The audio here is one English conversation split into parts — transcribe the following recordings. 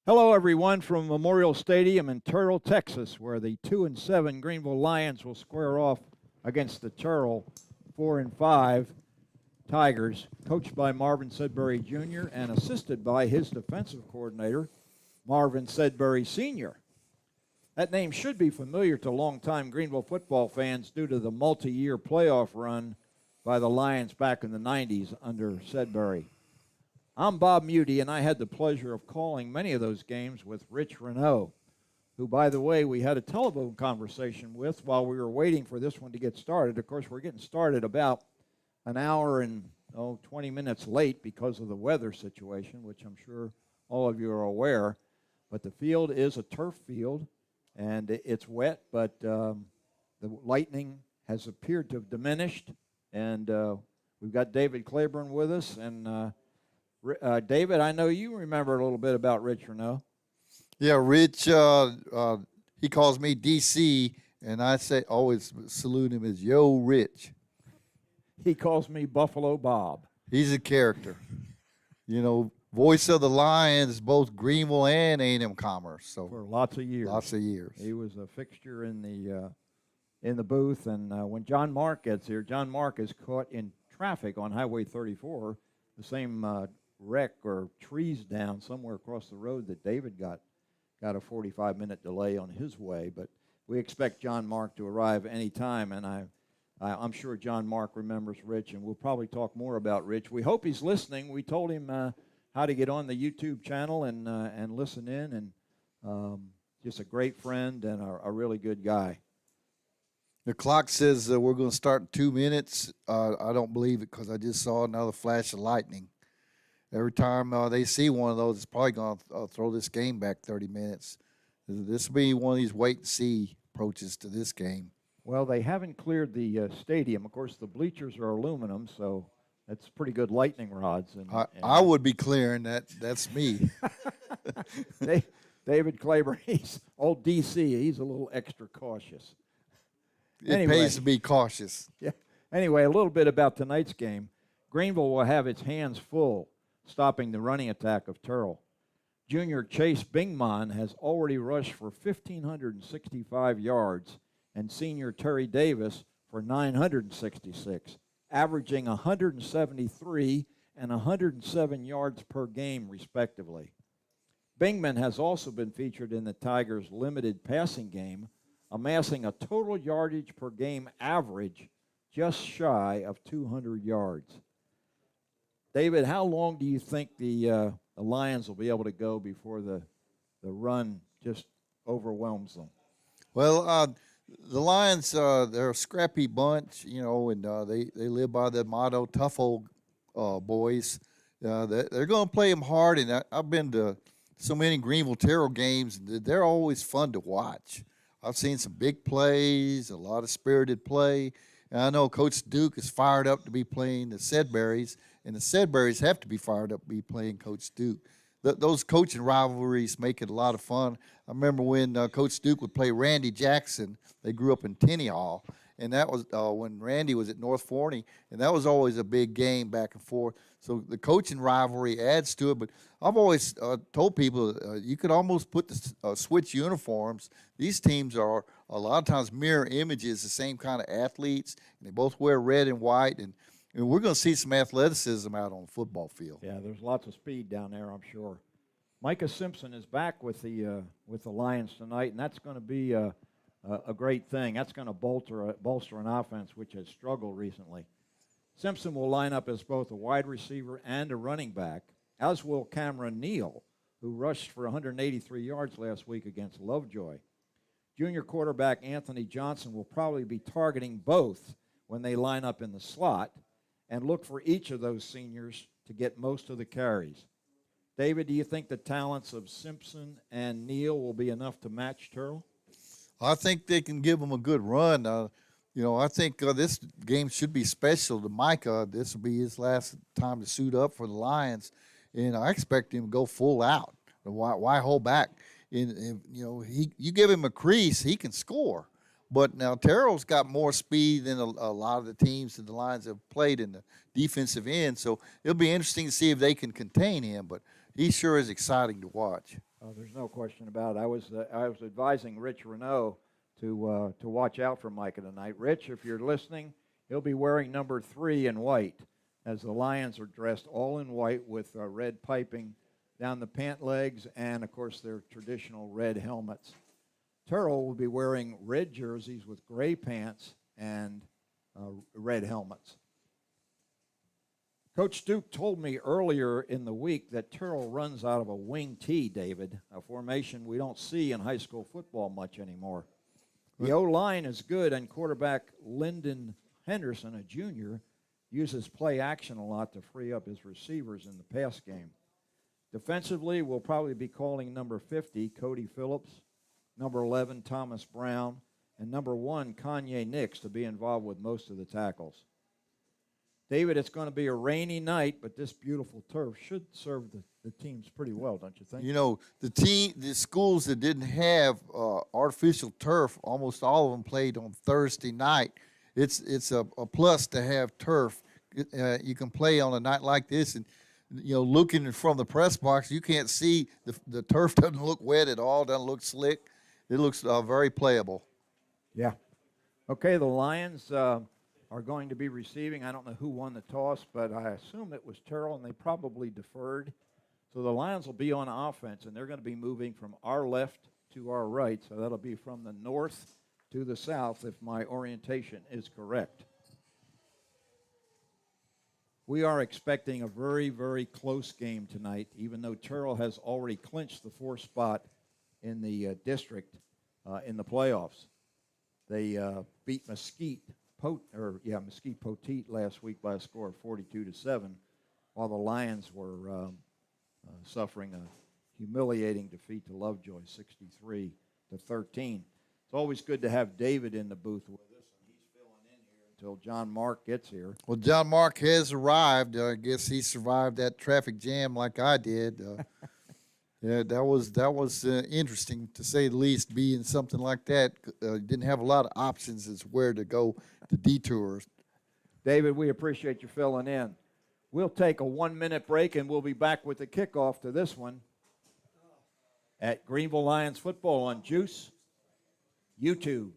Hello, everyone, from Memorial Stadium in Terrell, Texas, where the 2-7 Greenville Lions will square off against the Terrell 4-5 Tigers, coached by Marvin Sedbury Jr. and assisted by his defensive coordinator, Marvin Sedbury Sr. That name should be familiar to longtime Greenville football fans due to the multi-year playoff run by the Lions back in the 90s under Sedbury. I'm Bob Muty, and I had the pleasure of calling many of those games with Rich Renaud, who, by the way, we had a telephone conversation with while we were waiting for this one to get started. Of course, we're getting started about an hour and 20 minutes late because of the weather situation, which I'm sure all of you are aware. But the field is a turf field, and it's wet, but the lightning has appeared to have diminished. And we've got David Claiborne with us, and David, I know you remember a little bit about Rich Renaud. Yeah, Rich, he calls me DC, and I always salute him as Yo Rich. He calls me Buffalo Bob. He's a character. You know, voice of the Lions, both Greenville and A&M Commerce. So for lots of years. Lots of years. He was a fixture in the booth, and when John Mark gets here, John Mark is caught in traffic on Highway 34, the same wreck or trees down somewhere across the road that David got a 45-minute delay on his way. But we expect John Mark to arrive any time, and I'm sure John Mark remembers Rich, and we'll probably talk more about Rich. We hope he's listening. We told him how to get on the YouTube channel and listen in, and just a great friend and a really good guy. The clock says we're going to start in 2 minutes. I don't believe it because I just saw another flash of lightning. Every time they see one of those, it's probably going to throw this game back 30 minutes. This will be one of these wait-and-see approaches to this game. Well, they haven't cleared the stadium. Of course, the bleachers are aluminum, so that's pretty good lightning rods. I would be clearing that. That's me. David Claiborne, he's old DC. He's a little extra cautious. It pays to be cautious. Yeah. Anyway, a little bit about tonight's game. Greenville will have its hands full stopping the running attack of Terrell. Junior Chase Bingman has already rushed for 1,565 yards, and senior Terry Davis for 966, averaging 173 and 107 yards per game, respectively. Bingman has also been featured in the Tigers' limited passing game, amassing a total yardage per game average just shy of 200 yards. David, how long do you think the Lions will be able to go before the run just overwhelms them? Well, the Lions, they're a scrappy bunch, you know, and they live by the motto, tough old boys. They're going to play them hard, and I've been to so many Greenville Terrell games. They're always fun to watch. I've seen some big plays, a lot of spirited play. And I know Coach Duke is fired up to be playing the Sedburys, and the Sedburys have to be fired up to be playing Coach Duke. Those coaching rivalries make it a lot of fun. I remember when Coach Duke would play Randy Jackson. They grew up in Tenny Hall, and that was when Randy was at North Forney, and that was always a big game back and forth. So the coaching rivalry adds to it. But I've always told people you could almost put the switch uniforms. These teams are a lot of times mirror images, the same kind of athletes, and they both wear red and white, and we're going to see some athleticism out on the football field. Yeah, there's lots of speed down there, I'm sure. Micah Simpson is back with the Lions tonight, and that's going to be a great thing. That's going to bolster an offense which has struggled recently. Simpson will line up as both a wide receiver and a running back, as will Cameron Neal, who rushed for 183 yards last week against Lovejoy. Junior quarterback Anthony Johnson will probably be targeting both when they line up in the slot, and look for each of those seniors to get most of the carries. David, do you think the talents of Simpson and Neal will be enough to match Terrell? I think they can give them a good run. I think this game should be special to Micah. This will be his last time to suit up for the Lions, and I expect him to go full out. Why hold back? You give him a crease, he can score. But now Terrell's got more speed than a lot of the teams that the Lions have played in the defensive end. So it'll be interesting to see if they can contain him. But he sure is exciting to watch. Oh, there's no question about it. I was advising Rich Renault to watch out for Micah tonight. Rich, if you're listening, he'll be wearing number 3 in white, as the Lions are dressed all in white with red piping down the pant legs and, of course, their traditional red helmets. Terrell will be wearing red jerseys with gray pants and red helmets. Coach Duke told me earlier in the week that Terrell runs out of a wing T, David, a formation we don't see in high school football much anymore. The O-line is good, and quarterback Lyndon Henderson, a junior, uses play action a lot to free up his receivers in the pass game. Defensively, we'll probably be calling number 50, Cody Phillips, number 11, Thomas Brown, and number 1, Kanye Nix, to be involved with most of the tackles. David, it's going to be a rainy night, but this beautiful turf should serve the teams pretty well, don't you think? You know, the schools that didn't have artificial turf, almost all of them played on Thursday night. It's a plus to have turf. You can play on a night like this, and you know, looking from the press box, you can't see the turf doesn't look wet at all, doesn't look slick. It looks very playable. Yeah. Okay, the Lions are going to be receiving. I don't know who won the toss, but I assume it was Terrell, and they probably deferred. So the Lions will be on offense, and they're going to be moving from our left to our right. So that'll be from the north to the south, if my orientation is correct. We are expecting a very, very close game tonight, even though Terrell has already clinched the 4th spot in the district in the playoffs. They beat Mesquite Poteet last week by a score of 42-7, while the Lions were suffering a humiliating defeat to Lovejoy, 63-13. It's always good to have David in the booth with us, and he's filling in here until John Mark gets here. Well, John Mark has arrived. I guess he survived that traffic jam like I did. Yeah, that was interesting, to say the least, being something like that. Didn't have a lot of options as where to go to detours. David, we appreciate you filling in. We'll take a 1-minute break, and we'll be back with the kickoff to this one at Greenville Lions Football on GEUS YouTube.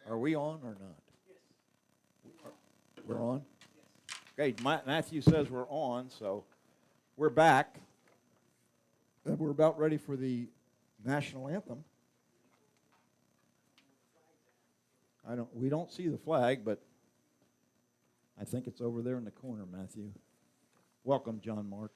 Are we on or not? Yes. We're on? Yes. Okay, Matthew says we're on, so we're back. We're about ready for the national anthem. We don't see the flag, but I think it's over there in the corner, Matthew. Welcome, John Mark.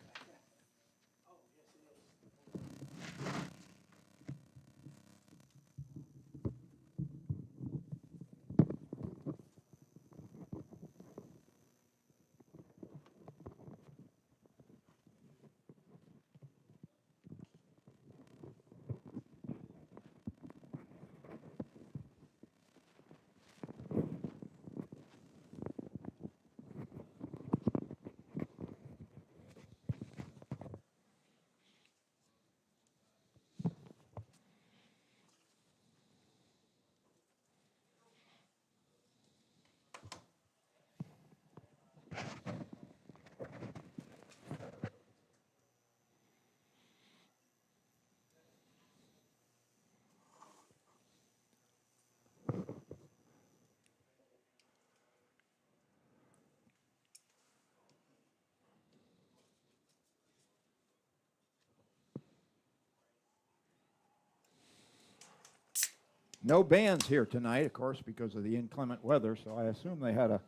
No bands here tonight, of course, because of the inclement weather, so I assume they had a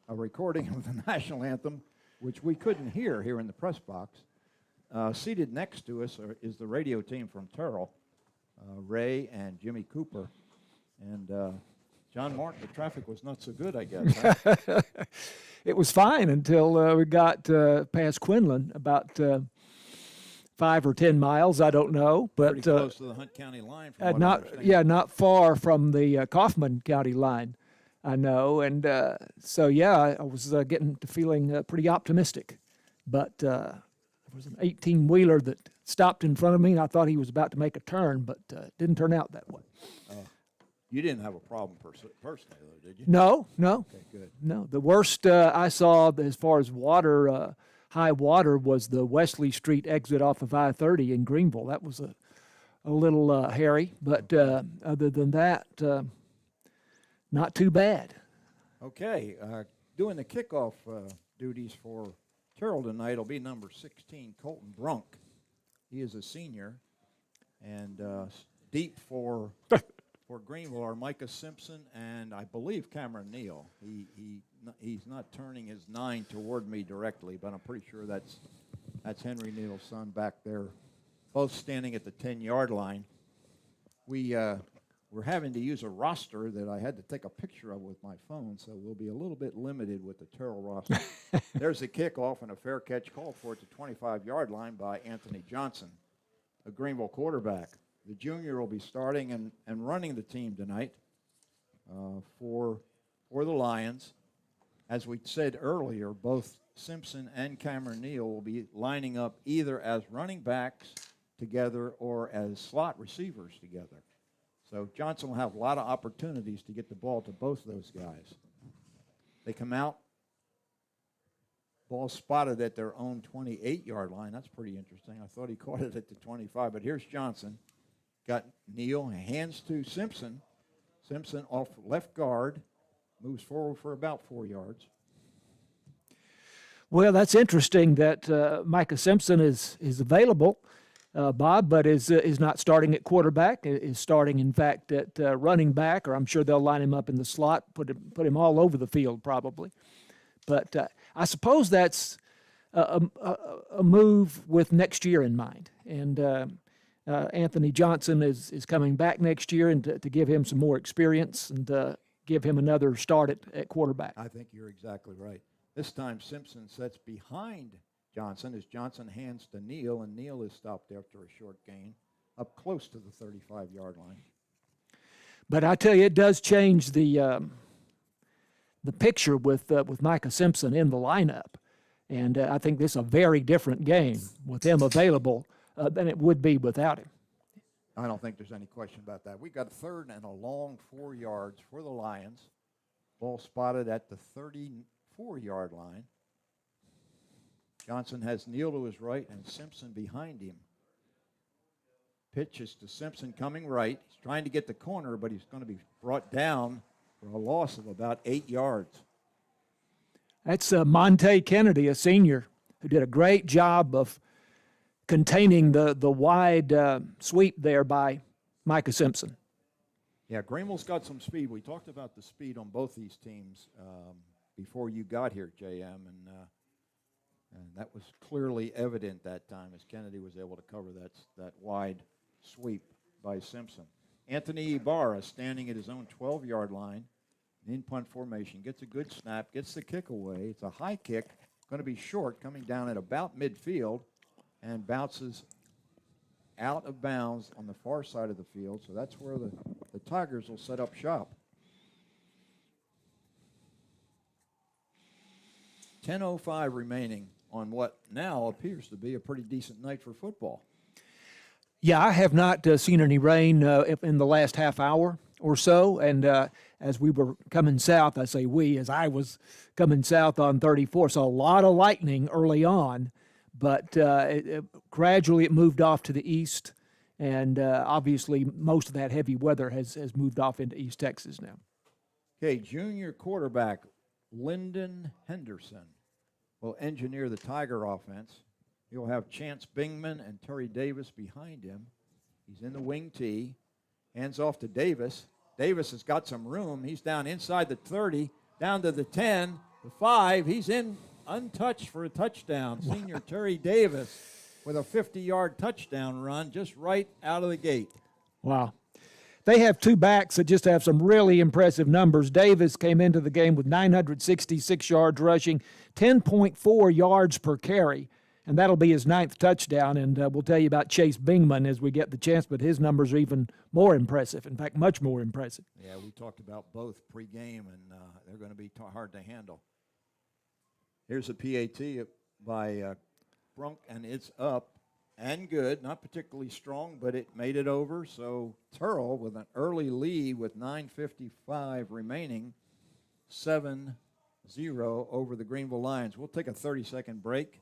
recording of the national anthem, which we couldn't hear here in the press box. Seated next to us is the radio team from Terrell, Ray and Jimmy Cooper. And John Martin, the traffic was not so good, I guess. Huh? It was fine until we got past Quinlan, about 5 or 10 miles. I don't know, but Pretty close to the Hunt County line. From what I not understand. not far from the Kaufman County line. I know, and so yeah, I was getting to feeling pretty optimistic, but there was an 18-wheeler that stopped in front of me, and I thought he was about to make a turn, but it didn't turn out that way. You didn't have a problem personally, though, did you? No. Okay, good. No, the worst I saw as far as water, high water, was the Wesley Street exit off of I-30 in Greenville. That was a little hairy, but other than that, not too bad. Okay, doing the kickoff duties for Terrell tonight will be number 16, Colton Brunk. He is a senior, and deep for Greenville are Micah Simpson and I believe Cameron Neal. He's not turning his 9 toward me directly, but I'm pretty sure that's Henry Neal's son back there, both standing at the 10-yard line. We're having to use a roster that I had to take a picture of with my phone, so we'll be a little bit limited with the Terrell roster. There's a kickoff and a fair catch called for at the 25-yard line by Anthony Johnson, a Greenville quarterback. The junior will be starting and running the team tonight for the Lions. As we said earlier, both Simpson and Cameron Neal will be lining up either as running backs together or as slot receivers together. So Johnson will have a lot of opportunities to get the ball to both those guys. They come out, ball spotted at their own 28-yard line. That's pretty interesting. I thought he caught it at the 25, but here's Johnson. Got Neal, hands to Simpson. Simpson off left guard, moves forward for about 4 yards. Well, that's interesting that Micah Simpson is available, Bob, but is not starting at quarterback. Is starting, in fact, at running back, or I'm sure they'll line him up in the slot, put him all over the field probably. But I suppose that's a move with next year in mind, and Anthony Johnson is coming back next year, and to give him some more experience and give him another start at quarterback. I think you're exactly right. This time Simpson sets behind Johnson as Johnson hands to Neal, and Neal is stopped after a short gain up close to the 35-yard line. But I tell you, it does change the picture with Micah Simpson in the lineup, and I think this is a very different game with him available than it would be without him. I don't think there's any question about that. We've got a third and a long 4 yards for the Lions. Ball spotted at the 34-yard line. Johnson has Neal to his right and Simpson behind him. Pitch is to Simpson coming right. He's trying to get the corner, but he's going to be brought down for a loss of about 8 yards. That's Monte Kennedy, a senior, who did a great job of containing the wide sweep there by Micah Simpson. Yeah, Greenville's got some speed. We talked about the speed on both these teams before you got here, JM, and that was clearly evident that time as Kennedy was able to cover that wide sweep by Simpson. Anthony Ibarra standing at his own 12-yard line in punt formation, gets a good snap, gets the kick away. It's a high kick, going to be short, coming down at about midfield, and bounces out of bounds on the far side of the field. So that's where the Tigers will set up shop. 10:05 remaining on what now appears to be a pretty decent night for football. Yeah, I have not seen any rain in the last half hour or so, and as we were coming south, I say we, as I was coming south on 34, saw a lot of lightning early on, but gradually it moved off to the east, and obviously most of that heavy weather has moved off into East Texas now. Okay, junior quarterback Lyndon Henderson will engineer the Tiger offense. He'll have Chance Bingman and Terry Davis behind him. He's in the wing tee. Hands off to Davis. Davis has got some room. He's down inside the 30, down to the 10, the 5. He's in untouched for a touchdown. Senior Terry Davis with a 50-yard touchdown run just right out of the gate. Wow. they have two backs that just have some really impressive numbers. Davis came into the game with 966 yards rushing, 10.4 yards per carry, and that'll be his 9th touchdown. And we'll tell you about Chase Bingman as we get the chance, but his numbers are even more impressive. In fact, much more impressive. Yeah, we talked about both pregame, and they're going to be hard to handle. Here's a PAT by Brunk, and it's up and good. Not particularly strong, but it made it over. So Terrell with an early lead with 9:55 remaining, 7-0 over the Greenville Lions. We'll take a 30-second break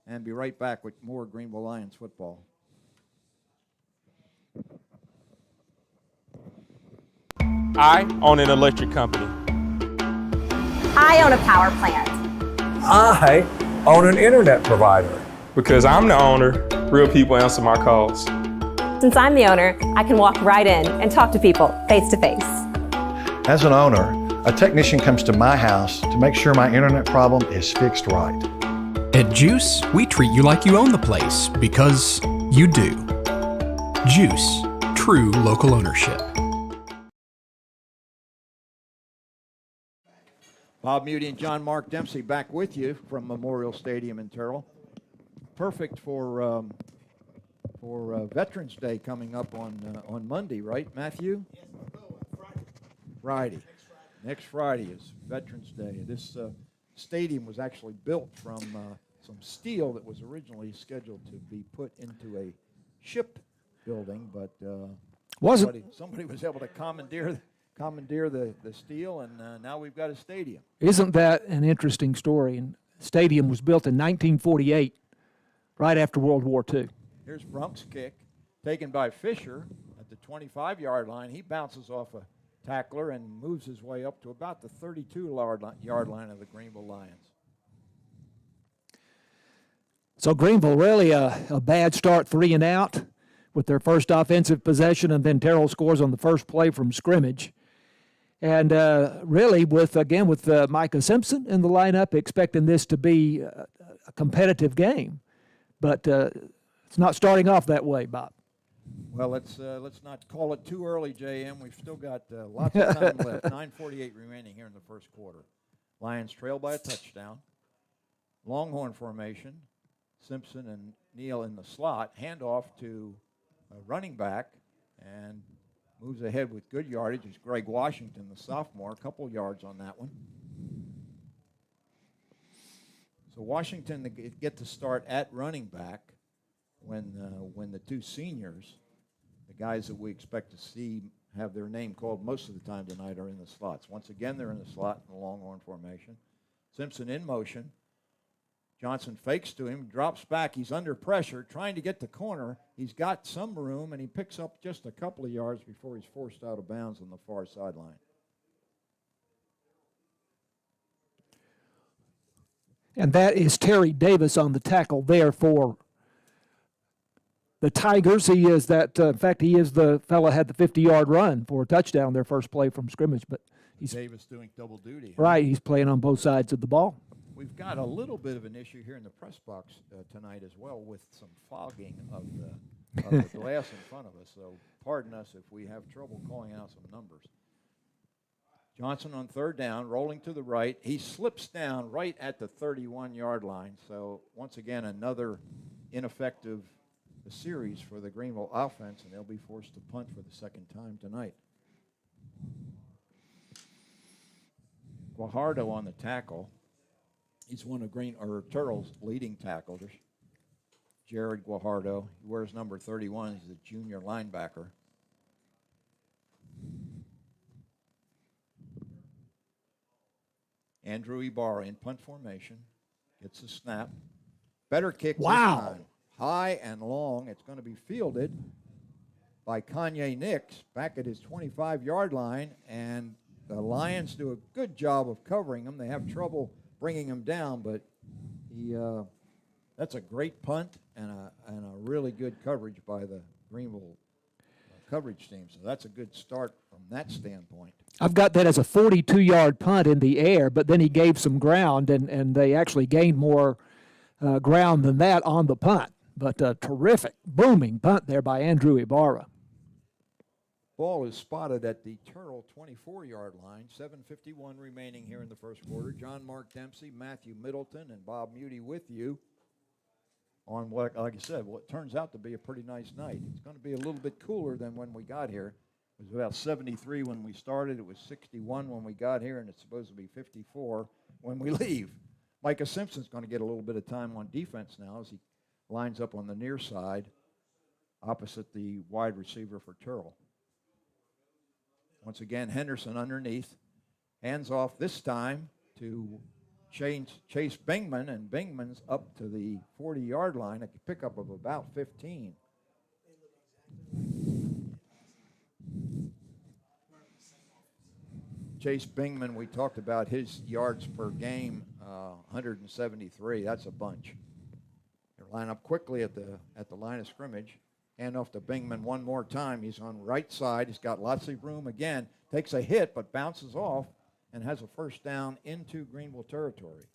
and be right back with more Greenville Lions football. I own an electric company. I own a power plant. I own an internet provider. Because I'm the owner, real people answer my calls. Since I'm the owner, I can walk right in and talk to people face to face. As an owner, a technician comes to my house to make sure my internet problem is fixed right. At GEUS, we treat you like you own the place because you do. GEUS, true local ownership. Bob Muty and John Mark Dempsey back with you from Memorial Stadium in Terrell. Perfect for Veterans Day coming up on Monday, right, Matthew? Yes, Friday. Friday. Next Friday is Veterans Day. This stadium was actually built from some steel that was originally scheduled to be put into a ship building, but somebody was able to commandeer the steel, and now we've got a stadium. Isn't that an interesting story? And the stadium was built in 1948, right after World War II. Here's Brunk's kick, taken by Fisher at the 25-yard line. He bounces off a tackler and moves his way up to about the 32-yard line of the Greenville Lions. So Greenville really a bad start, 3 and out with their first offensive possession, and then Terrell scores on the first play from scrimmage. And really with Micah Simpson in the lineup, expecting this to be a competitive game. But it's not starting off that way, Bob. Well, let's not call it too early, JM. We've still got lots of time left. 9:48 remaining here in the first quarter. Lions trail by a touchdown. Longhorn formation. Simpson and Neal in the slot. Handoff to a running back and moves ahead with good yardage. It's Greg Washington, the sophomore. A couple yards on that one. So Washington get to start at running back when the two seniors, the guys that we expect to see have their name called most of the time tonight, are in the slots. Once again, they're in the slot in the Longhorn formation. Simpson in motion. Johnson fakes to him, drops back. He's under pressure, trying to get the corner. He's got some room, and he picks up just a couple of yards before he's forced out of bounds on the far sideline. And that is Terry Davis on the tackle there for the Tigers. He is that. In fact, he is the fellow had the 50-yard run for a touchdown, their first play from scrimmage. But he's Davis doing double duty. Right, he's playing on both sides of the ball. We've got a little bit of an issue here in the press box tonight as well, with some fogging of the glass in front of us. So pardon us if we have trouble calling out some numbers. Johnson on third down, rolling to the right. He slips down right at the 31-yard line. So once again, another ineffective series for the Greenville offense, and they'll be forced to punt for the second time tonight. Guajardo on the tackle. He's one of Terrell's leading tacklers. Jared Guajardo. He wears number 31. He's a junior linebacker. Andrew Ibarra in punt formation. Gets the snap. Better kick this time. High and long. It's going to be fielded by Kanye Nix back at his 25-yard line, and the Lions do a good job of covering him. They have trouble bringing him down, but that's a great punt and a really good coverage by the Greenville coverage team. So that's a good start from that standpoint. I've got that as a 42-yard punt in the air, but then he gave some ground, and they actually gained more ground than that on the punt. But a terrific, booming punt there by Andrew Ibarra. Ball is spotted at the Terrell 24-yard line. 7:51 remaining here in the first quarter. John Mark Dempsey, Matthew Middleton, and Bob Muty with you on what, like I said, what turns out to be a pretty nice night. It's going to be a little bit cooler than when we got here. It was about 73 when we started. It was 61 when we got here, and it's supposed to be 54 when we leave. Micah Simpson's going to get a little bit of time on defense now as he lines up on the near side opposite the wide receiver for Terrell. Once again, Henderson underneath. Hands off this time to Chase Bingman, and Bingman's up to the 40-yard line, a pickup of about 15. Chase Bingman, we talked about his yards per game, 173. That's a bunch. They line up quickly at the line of scrimmage. Hand off to Bingman one more time. He's on the right side. He's got lots of room again. Takes a hit, but bounces off and has a first down into Greenville territory.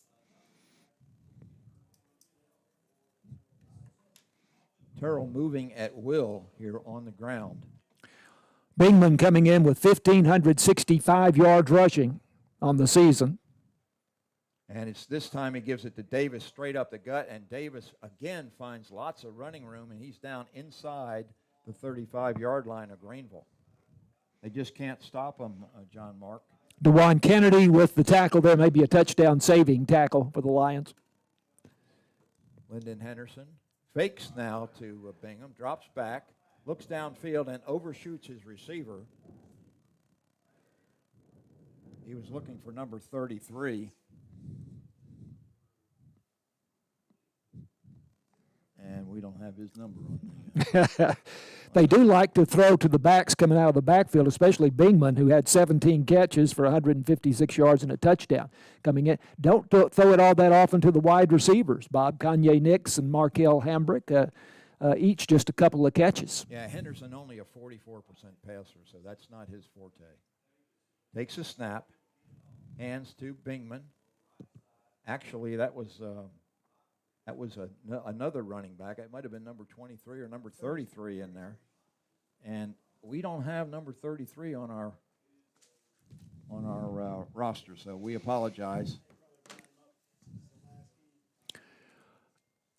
Terrell moving at will here on the ground. Bingman coming in with 1,565 yards rushing on the season. And it's this time he gives it to Davis straight up the gut, and Davis again finds lots of running room, and he's down inside the 35-yard line of Greenville. They just can't stop him, John Mark. DeJuan Kennedy with the tackle there, maybe a touchdown saving tackle for the Lions. Lyndon Henderson fakes now to Bingham, drops back, looks downfield, and overshoots his receiver. He was looking for number 33. And we don't have his number on there. They do like to throw to the backs coming out of the backfield, especially Bingman, who had 17 catches for 156 yards and a touchdown coming in. Don't throw it all that often to the wide receivers, Bob. Kanye Nix and Markel Hambrick, each just a couple of catches. Yeah, Henderson only a 44% passer, so that's not his forte. Takes a snap, hands to Bingman. Actually, that was another running back. It might have been number 23 or number 33 in there. And we don't have number 33 on our roster, so we apologize.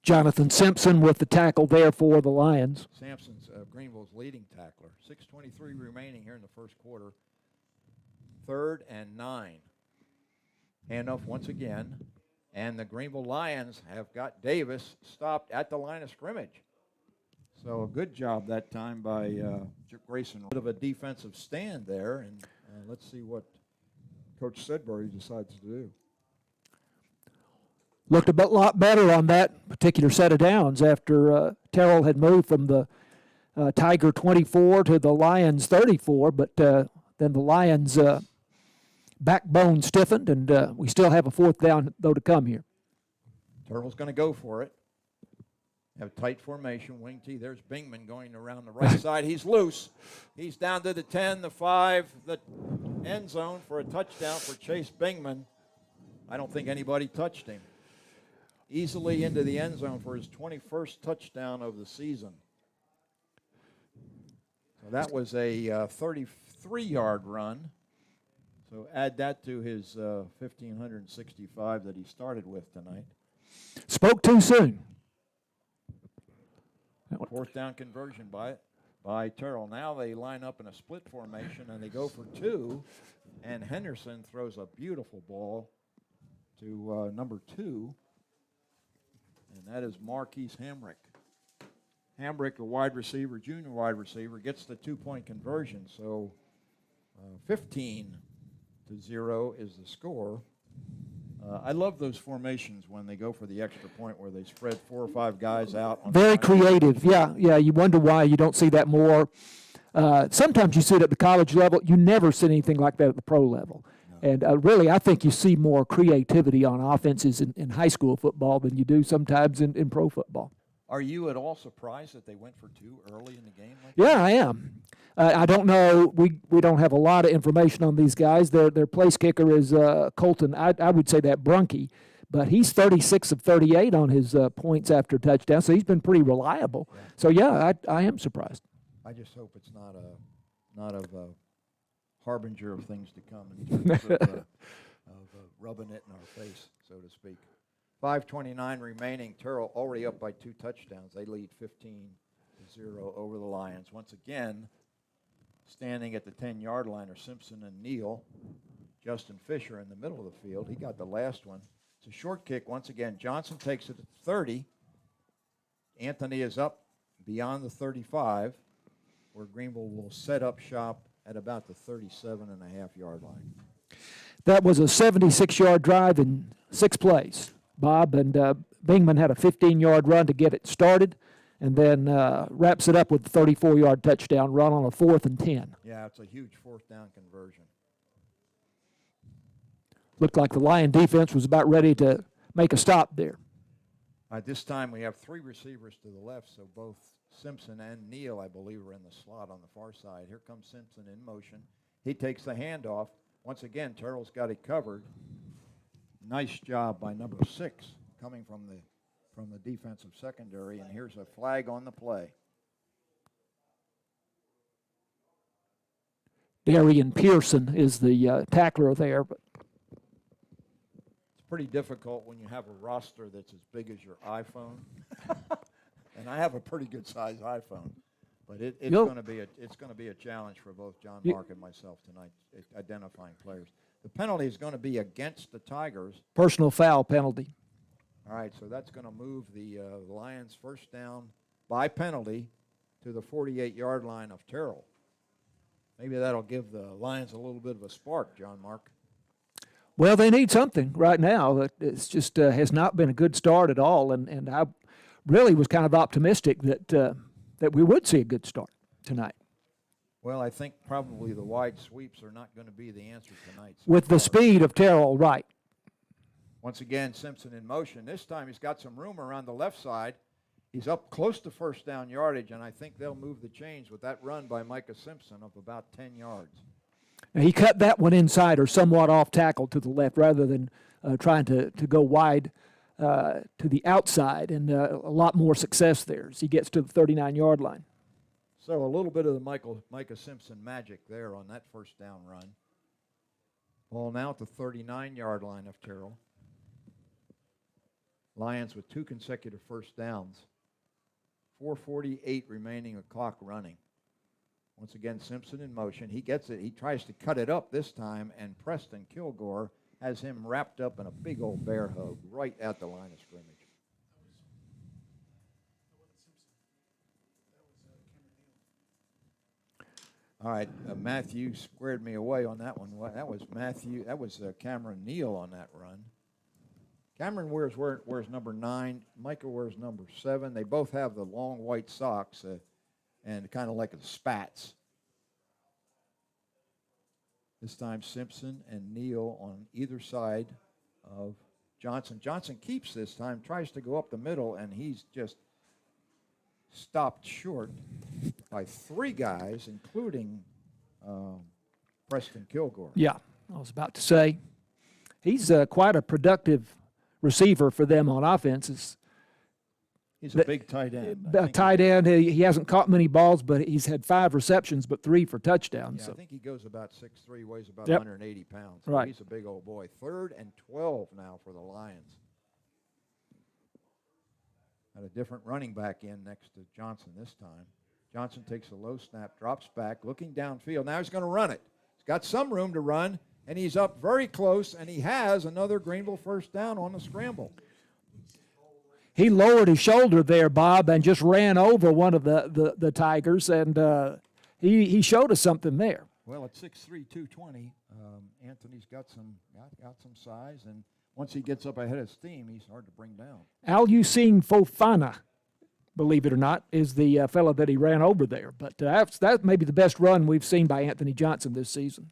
Jonathan Simpson with the tackle there for the Lions. Sampson's Greenville's leading tackler. 6:23 remaining here in the first quarter. 3rd and 9. Handoff once again. And the Greenville Lions have got Davis stopped at the line of scrimmage. So a good job that time by Grayson. A bit of a defensive stand there, and let's see what Coach Sedbury decides to do. Looked a lot better on that particular set of downs after Terrell had moved from the Tiger 24 to the Lions 34, but then the Lions backbone stiffened, and we still have a 4th down, though, to come here. Terrell's going to go for it. Have tight formation, wing T. There's Bingman going around the right side. He's loose. He's down to the 10, the 5, the end zone for a touchdown for Chase Bingman. I don't think anybody touched him. Easily into the end zone for his 21st touchdown of the season. So that was a 33-yard run. So add that to his 1,565 that he started with tonight. Spoke too soon. 4th down conversion by Terrell. Now they line up in a split formation, and they go for 2. And Henderson throws a beautiful ball to number 2, and that is Marquise Hambrick. Hambrick, a wide receiver, junior wide receiver, gets the 2-point conversion. So 15-0 is the score. I love those formations when they go for the extra point where they spread 4 or 5 guys out. Very creative, yeah. You wonder why you don't see that more. Sometimes you see it at the college level. You never see anything like that at the pro level. No. And really, I think you see more creativity on offenses in high school football than you do sometimes in pro football. Are you at all surprised that they went for 2 early in the game? Yeah, I am. I don't know. We don't have a lot of information on these guys. Their place kicker is Colton. I would say that Brunke, but he's 36 of 38 on his points after touchdown, so he's been pretty reliable. Yeah. So, yeah, I am surprised. I just hope it's not not of harbinger of things to come in terms of rubbing it in our face, so to speak. 5:29 remaining. Terrell already up by 2 touchdowns. They lead 15-0 over the Lions. Once again, standing at the 10-yard line are Simpson and Neal. Justin Fisher in the middle of the field. He got the last one. It's a short kick. Once again, Johnson takes it at 30. Anthony is up beyond the 35, where Greenville will set up shop at about the 37.5-yard line. That was a 76-yard drive in 6 plays, Bob, and Bingman had a 15-yard run to get it started, and then wraps it up with a 34-yard touchdown run on a 4th and 10. Yeah, it's a huge 4th down conversion. Looked like the Lion defense was about ready to make a stop there. At this time, we have 3 receivers to the left, so both Simpson and Neal, I believe, are in the slot on the far side. Here comes Simpson in motion. He takes the handoff. Once again, Terrell's got it covered. Nice job by number 6 coming from the defensive secondary, and here's a flag on the play. Darian Pearson is the tackler there, but It's pretty difficult when you have a roster that's as big as your iPhone. And I have a pretty good sized iPhone, but it's going to be a challenge for both John Mark and myself tonight, identifying players. The penalty is going to be against the Tigers. personal foul penalty. All right, so that's going to move the Lions' first down by penalty to the 48-yard line of Terrell. Maybe that'll give the Lions a little bit of a spark, John Mark. Well, they need something right now. It's just has not been a good start at all, and I really was kind of optimistic that we would see a good start tonight. Well, I think probably the wide sweeps are not going to be the answer tonight. With the speed of Terrell, right. Once again, Simpson in motion. This time he's got some room around the left side. He's up close to first down yardage, and I think they'll move the chains with that run by Micah Simpson of about 10 yards. Now, he cut that one inside or somewhat off tackle to the left rather than trying to go wide to the outside, and a lot more success there as he gets to the 39-yard line. So a little bit of the Micah Simpson magic there on that first down run. Ball now at the 39-yard line of Terrell. Lions with 2 consecutive first downs. 4:48 remaining, a clock running. Once again, Simpson in motion. He gets it. He tries to cut it up this time, and Preston Kilgore has him wrapped up in a big old bear hug right at the line of scrimmage. All right, Matthew squared me away on that one. That was Matthew. That was Cameron Neal on that run. Cameron wears number 9. Micah wears number 7. They both have the long white socks and kind of like the spats. This time Simpson and Neal on either side of Johnson. Johnson keeps this time, tries to go up the middle, and he's just stopped short by 3 guys, including Preston Kilgore. Yeah, I was about to say, he's quite a productive receiver for them on offense. He's a big tight end. Tight end, he hasn't caught many balls, but he's had 5 receptions, but 3 for touchdowns. Yeah, so. I think he goes about 6'3", weighs about Yep. 180 pounds. Right. He's a big old boy. 3rd and 12 now for the Lions. Had a different running back in next to Johnson this time. Johnson takes a low snap, drops back, looking downfield. Now he's going to run it. He's got some room to run, and he's up very close, and he has another Greenville first down on the scramble. He lowered his shoulder there, Bob, and just ran over one of the Tigers, and he showed us something there. Well, at 6'3", 220, Anthony's got some size, and once he gets up ahead of steam, he's hard to bring down. Alusine Fofana, believe it or not, is the fellow that he ran over there. But that may be the best run we've seen by Anthony Johnson this season.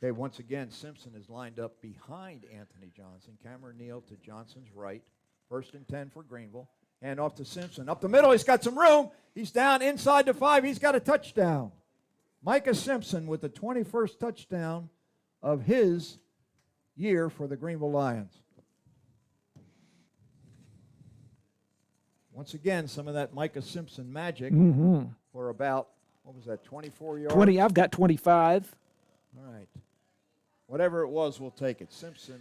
Okay, once again, Simpson is lined up behind Anthony Johnson. Cameron Neal to Johnson's right. 1st and 10 for Greenville. Hand off to Simpson. Up the middle, he's got some room. He's down inside the 5. He's got a touchdown. Micah Simpson with the 21st touchdown of his year for the Greenville Lions. Once again, some of that Micah Simpson magic for about what was that, 24 yards? 20. I've got 25. All right. Whatever it was, we'll take it. Simpson,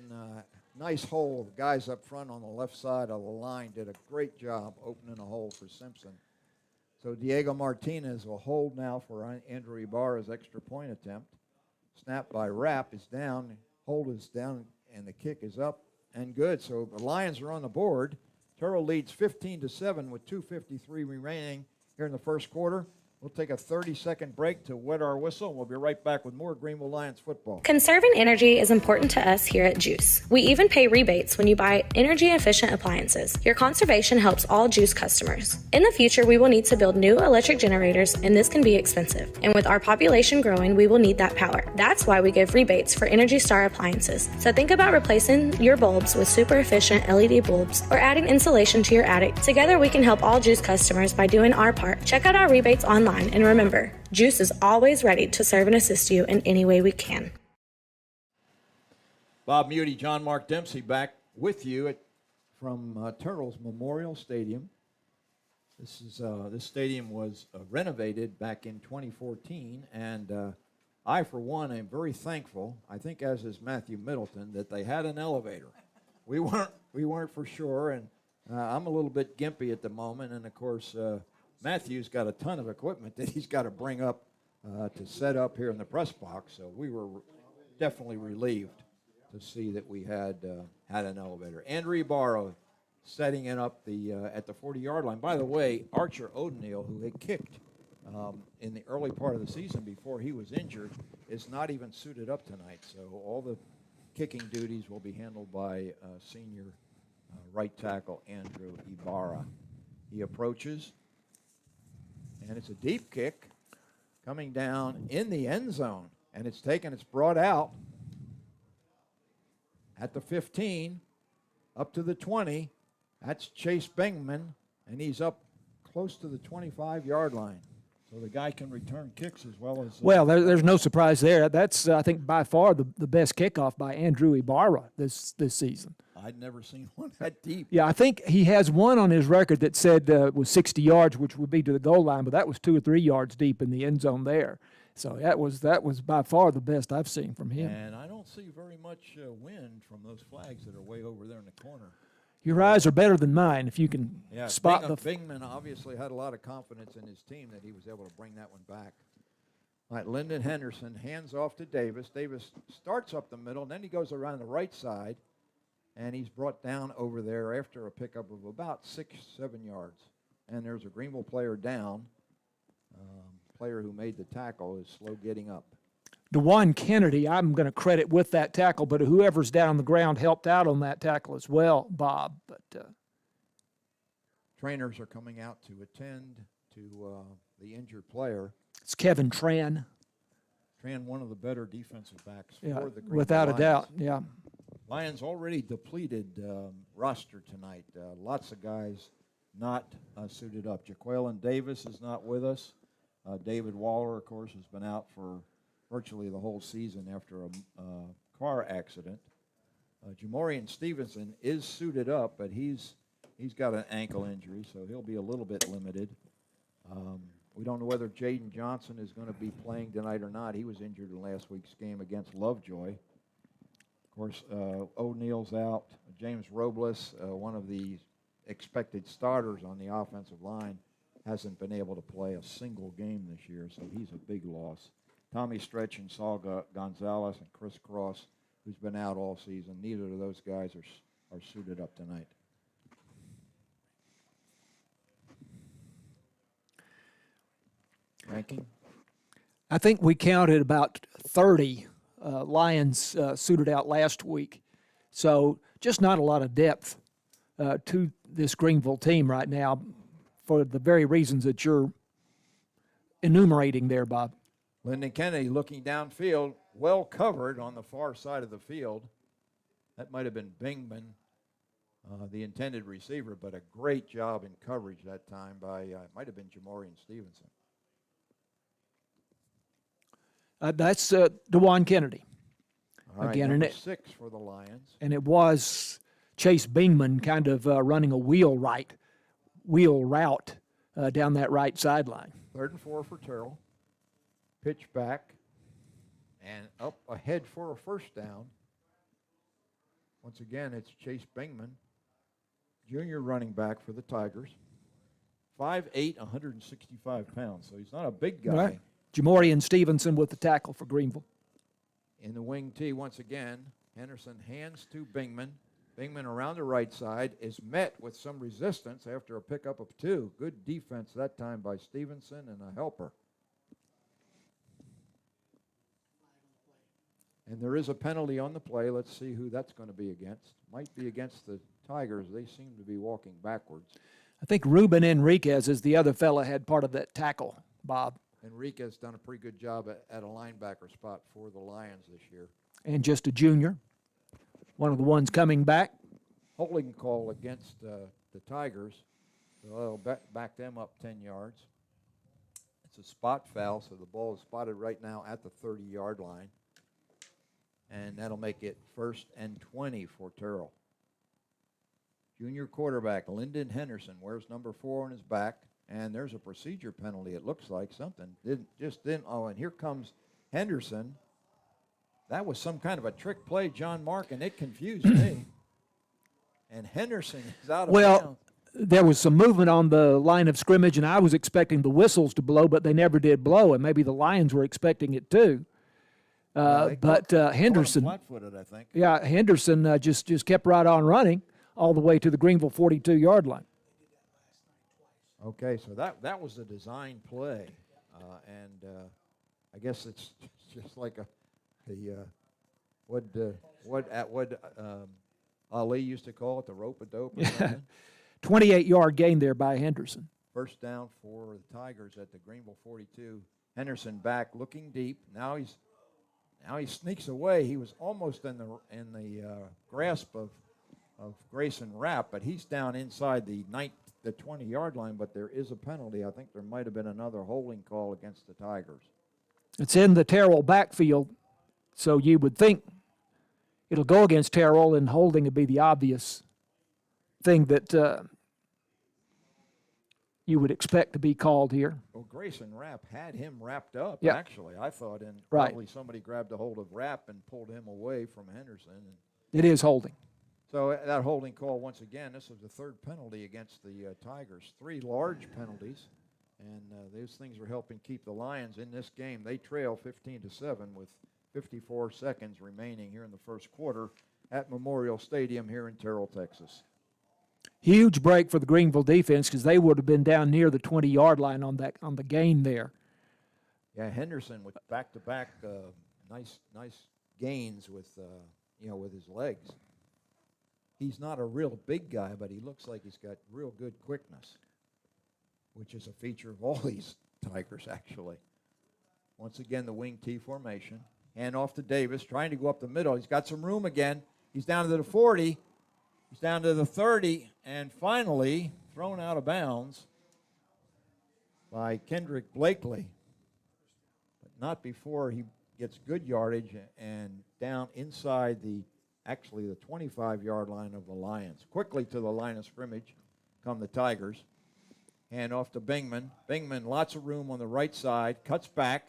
nice hole. The guys up front on the left side of the line did a great job opening a hole for Simpson. So Diego Martinez will hold now for Andrew Ibarra's extra point attempt. Snap by Rapp is down, hold is down, and the kick is up and good. So the Lions are on the board. Terrell leads 15-7 with 2:53 remaining here in the first quarter. We'll take a 30-second break to wet our whistle, and we'll be right back with more Greenville Lions football. Conserving energy is important to us here at GEUS. We even pay rebates when you buy energy-efficient appliances. Your conservation helps all GEUS customers. In the future, we will need to build new electric generators, and this can be expensive. And with our population growing, we will need that power. That's why we give rebates for Energy Star appliances. So think about replacing your bulbs with super efficient LED bulbs or adding insulation to your attic. Together, we can help all GEUS customers by doing our part. Check out our rebates online. And remember, GEUS is always ready to serve and assist you in any way we can. Bob Muty, John Mark Dempsey back with you from Turtles Memorial Stadium. This stadium was renovated back in 2014, and I, for one, am very thankful, I think as is Matthew Middleton, that they had an elevator. We weren't for sure, and I'm a little bit gimpy at the moment, and of course, Matthew's got a ton of equipment that he's got to bring up to set up here in the press box, so we were definitely relieved to see that we had an elevator. Andrew Ibarra setting it up at the 40-yard line. By the way, Archer O'Neal, who had kicked in the early part of the season before he was injured, is not even suited up tonight, so all the kicking duties will be handled by senior right tackle Andrew Ibarra. He approaches. And it's a deep kick coming down in the end zone. And it's brought out at the 15, up to the 20. That's Chase Bingman, and he's up close to the 25-yard line. So the guy can return kicks as well as... Well, there's no surprise there. That's, I think, by far the best kickoff by Andrew Ibarra this season. I'd never seen one that deep. Yeah, I think he has one on his record that said was 60 yards, which would be to the goal line, but that was 2 or 3 yards deep in the end zone there. So that was by far the best I've seen from him. And I don't see very much wind from those flags that are way over there in the corner. Your eyes are better than mine if you can spot Bingman obviously had a lot of confidence in his team that he was able to bring that one back. All right, Lyndon Henderson hands off to Davis. Davis starts up the middle, and then he goes around the right side. And he's brought down over there after a pickup of about 6-7 yards. And there's a Greenville player down. Player who made the tackle is slow getting up. DeJuan Kennedy, I'm going to credit with that tackle, but whoever's down on the ground helped out on that tackle as well, Bob. But trainers are coming out to attend to the injured player. It's Kevin Tran. Tran, one of the better defensive backs for the Greenville without Lions. a doubt, yeah. Lions already depleted roster tonight. Lots of guys not suited up. Jaqueline Davis is not with us. David Waller, of course, has been out for virtually the whole season after a car accident. Jamorian Stevenson is suited up, but he's got an ankle injury, so he'll be a little bit limited. We don't know whether Jaden Johnson is going to be playing tonight or not. He was injured in last week's game against Lovejoy. Of course, O'Neal's out. James Robles, one of the expected starters on the offensive line, hasn't been able to play a single game this year, so he's a big loss. Tommy Stretch and Saul Gonzalez and Chris Cross, who's been out all season, neither of those guys are suited up tonight. Ranking? I think we counted about 30 Lions suited out last week. So just not a lot of depth to this Greenville team right now for the very reasons that you're enumerating there, Bob. Lyndon Kennedy looking downfield, well covered on the far side of the field. That might have been Bingman, the intended receiver, but a great job in coverage that time by, it might have been Jamorian Stevenson. That's DeJuan Kennedy. All right, again, number and 6 for the Lions. And it was Chase Bingman kind of running a wheel route down that right sideline. 3rd and 4 for Terrell. Pitch back and up ahead for a first down. Once again, it's Chase Bingman, junior running back for the Tigers. 5'8", 165 pounds, so he's not a big guy. Right. Jamorian Stevenson with the tackle for Greenville. In the wing tee, once again, Henderson hands to Bingman. Bingman around the right side is met with some resistance after a pickup of 2. Good defense that time by Stevenson and a helper. And there is a penalty on the play. Let's see who that's going to be against. Might be against the Tigers. They seem to be walking backwards. I think Ruben Enriquez is the other fella had part of that tackle, Bob. Enriquez done a pretty good job at a linebacker spot for the Lions this year. And just a junior. One of the ones coming back. Holding call against the Tigers. So they'll back them up 10 yards. It's a spot foul, so the ball is spotted right now at the 30-yard line. And that'll make it 1st and 20 for Terrell. Junior quarterback Lyndon Henderson wears number 4 on his back. And there's a procedure penalty, it looks like. Something didn't. Oh, and here comes Henderson. That was some kind of a trick play, John Mark, and it confused me. And Henderson is out of bounds. There was some movement on the line of scrimmage, and I was expecting the whistles to blow, but they never did blow, and maybe the Lions were expecting it too. Henderson, flat-footed, I think. Yeah, Henderson just kept right on running all the way to the Greenville 42-yard line. Okay, so that was the design play, and I guess it's just like what Ali used to call it, the rope-a-dope or something. 28-yard gain there by Henderson. First down for the Tigers at the Greenville 42. Henderson back, looking deep. Now he sneaks away. He was almost in the grasp of Grayson Rapp, but he's down inside the 20-yard line, but there is a penalty. I think there might have been another holding call against the Tigers. It's in the Terrell backfield, so you would think it'll go against Terrell, and holding would be the obvious thing that you would expect to be called here. Well, Grayson Rapp had him wrapped up, yep. Actually. I thought, and right. Probably somebody grabbed a hold of Rapp and pulled him away from Henderson. It is holding. So that holding call, once again, this is the 3rd penalty against the Tigers. 3 large penalties, and those things are helping keep the Lions in this game. They trail 15-7 with 54 seconds remaining here in the first quarter at Memorial Stadium here in Terrell, Texas. Huge break for the Greenville defense because they would have been down near the 20-yard line on the gain there. Yeah, Henderson with back-to-back nice gains with his legs. He's not a real big guy, but he looks like he's got real good quickness, which is a feature of all these Tigers, actually. Once again, the wing T formation. Hand off to Davis, trying to go up the middle. He's got some room again. He's down to the 40. He's down to the 30, and finally thrown out of bounds by Kendrick Blakely. But not before he gets good yardage and down inside the 25-yard line of the Lions. Quickly to the line of scrimmage come the Tigers. Hand off to Bingman. Bingman, lots of room on the right side, cuts back.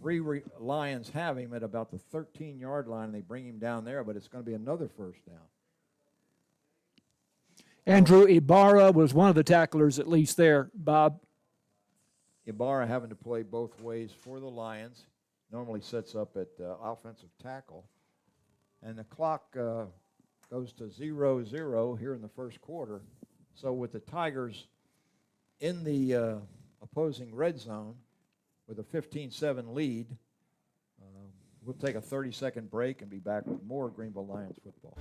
3 Lions have him at about the 13-yard line, and they bring him down there, but it's going to be another first down. Andrew Ibarra was one of the tacklers, at least there, Bob. Ibarra having to play both ways for the Lions. Normally sets up at offensive tackle. And the clock goes to 0-0 here in the first quarter. So with the Tigers in the opposing red zone with a 15-7 lead, we'll take a 30-second break and be back with more Greenville Lions football.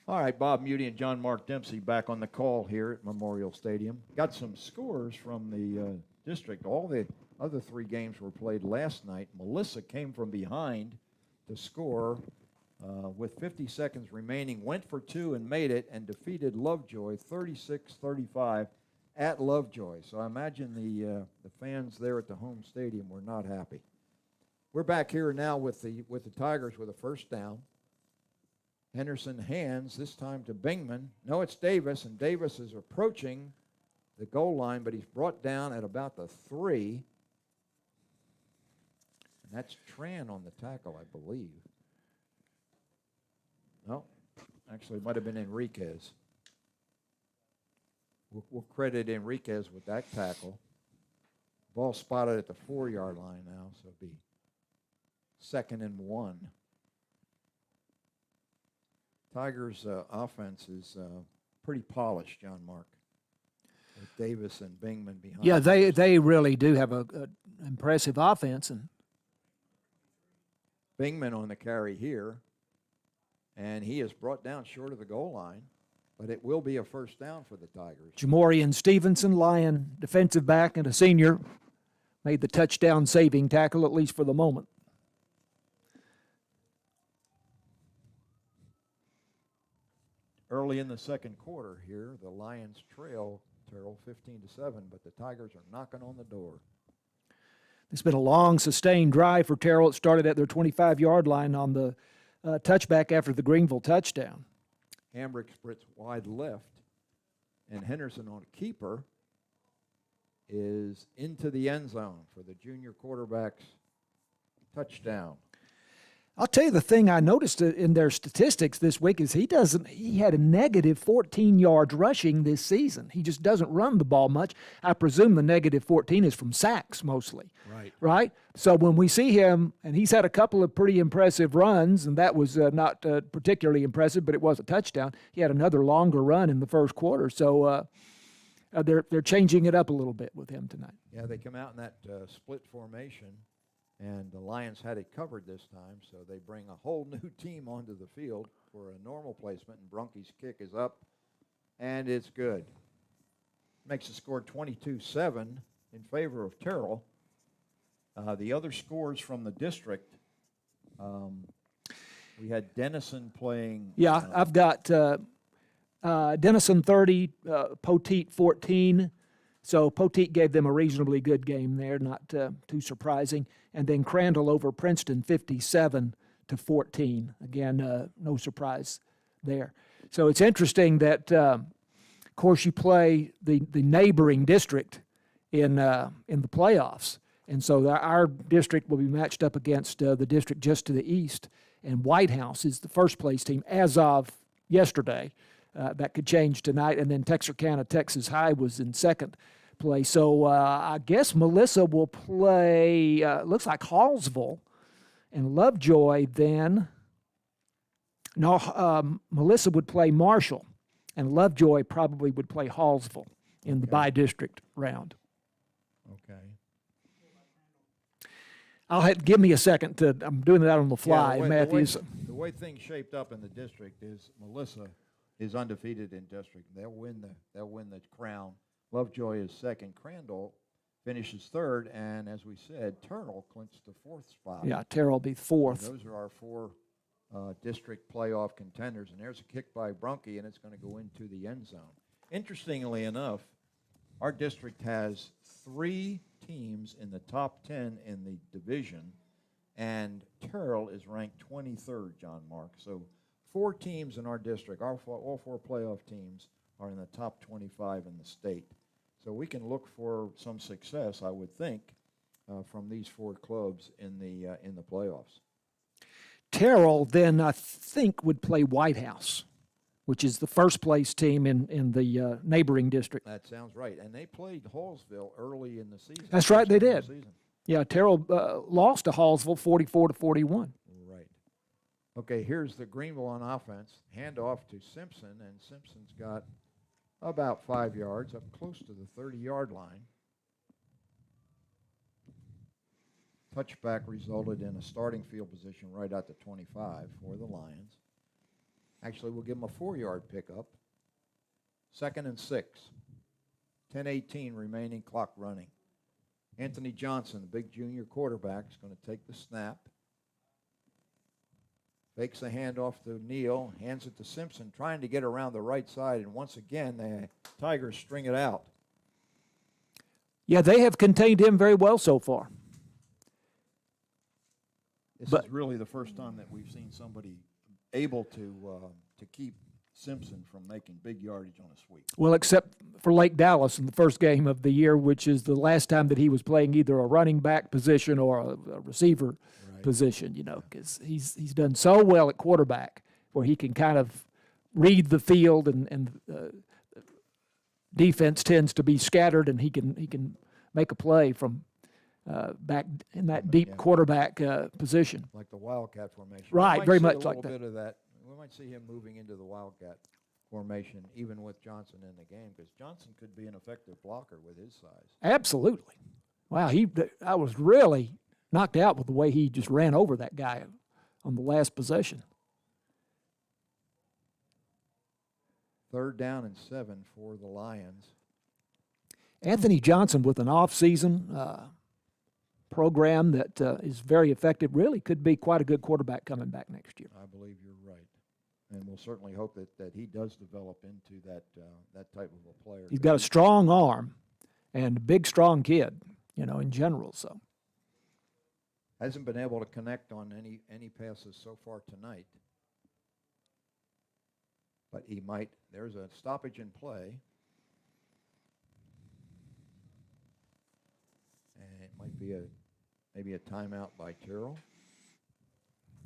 All right, Bob Muty and John Mark Dempsey back on the call here at Memorial Stadium. Got some scores from the district. All the other 3 games were played last night. Melissa came from behind to score with 50 seconds remaining, went for 2 and made it, and defeated Lovejoy 36-35 at Lovejoy. So I imagine the fans there at the home stadium were not happy. We're back here now with the Tigers with a first down. Henderson hands, this time to Bingman. No, it's Davis, and Davis is approaching the goal line, but he's brought down at about the 3. And that's Tran on the tackle, I believe. No, actually it might have been Enriquez. We'll credit Enriquez with that tackle. Ball spotted at the 4-yard line now, so it'll be 2nd and 1. Tigers' offense is pretty polished, John Mark, with Davis and Bingman behind. Yeah, they really do have a impressive offense. And Bingman on the carry here, and he is brought down short of the goal line, but it will be a first down for the Tigers. Jamorian Stevenson, Lion defensive back and a senior, made the touchdown saving tackle, at least for the moment. Early in the second quarter here, the Lions trail Terrell 15-7, but the Tigers are knocking on the door. It's been a long, sustained drive for Terrell. It started at their 25-yard line on the touchback after the Greenville touchdown. Hambrick splits wide left, and Henderson on a keeper is into the end zone for the junior quarterback's touchdown. I'll tell you the thing I noticed in their statistics this week is he had a negative 14 yards rushing this season. He just doesn't run the ball much. I presume the negative 14 is from sacks mostly. Right? So when we see him, and he's had a couple of pretty impressive runs, and that was not particularly impressive, but it was a touchdown. He had another longer run in the first quarter. So they're changing it up a little bit with him tonight. Yeah, they come out in that split formation. And the Lions had it covered this time, so they bring a whole new team onto the field for a normal placement, and Brunke's kick is up, and it's good. Makes the score 22-7 in favor of Terrell. The other scores from the district, we had Denison playing. Yeah, I've got Denison 30, Poteet 14. So Poteet gave them a reasonably good game there, not too surprising. And then Crandall over Princeton 57-14. Again, no surprise there. So it's interesting that, of course, you play the neighboring district in the playoffs. And so our district will be matched up against the district just to the east. And White House is the first place team as of yesterday. That could change tonight. And then Texarkana, Texas High was in second place. So I guess Melissa will play, looks like Hallsville, and Lovejoy then. No, Melissa would play Marshall, and Lovejoy probably would play Hallsville in the by-district round. Okay. Give me a second I'm doing that on the fly, Matthews. The way things shaped up in the district is Melissa is undefeated in district. They'll win the crown. Lovejoy is second. Crandall finishes third, and as we said, Terrell clinched the 4th spot. Yeah, Terrell will be 4th. So those are our 4 district playoff contenders, and there's a kick by Brunke, and it's going to go into the end zone. Interestingly enough, our district has 3 teams in the top 10 in the division, and Terrell is ranked 23rd, John Mark. So 4 teams in our district, all 4 playoff teams are in the top 25 in the state. So we can look for some success, I would think, from these 4 clubs in the playoffs. Terrell then, I think, would play White House, which is the first place team in the neighboring district. That sounds right. And they played Hallsville early in the season. That's right, they did. Yeah, Terrell lost to Hallsville 44-41. Right. Okay, here's the Greenville on offense. Handoff to Simpson, and Simpson's got about 5 yards, up close to the 30-yard line. Touchback resulted in a starting field position right at the 25 for the Lions. Actually, we'll give them a 4-yard pickup. 2nd and 6. 10:18 remaining, clock running. Anthony Johnson, the big junior quarterback, is going to take the snap. Fakes the handoff to Neal, hands it to Simpson, trying to get around the right side, and once again, the Tigers string it out. Yeah, they have contained him very well so far. This is really the first time that we've seen somebody able to keep Simpson from making big yardage on a sweep. Well, except for Lake Dallas in the first game of the year, which is the last time that he was playing either a running back position or a receiver position, you know, because he's done so well at quarterback where he can kind of read the field and defense tends to be scattered and he can make a play from back in that deep quarterback position. Like the Wildcat formation. Right, very much like that. Bit of that. We might see him moving into the Wildcat formation, even with Johnson in the game, because Johnson could be an effective blocker with his size. Absolutely. Wow, I was really knocked out with the way he just ran over that guy on the last possession. 3rd down and 7 for the Lions. Anthony Johnson with an off-season program that is very effective, really could be quite a good quarterback coming back next year. I believe you're right. And we'll certainly hope that he does develop into that type of a player. He's got a strong arm and a big, strong kid, you know, in general. So hasn't been able to connect on any passes so far tonight. But he might. There's a stoppage in play. And it might be maybe a timeout by Terrell.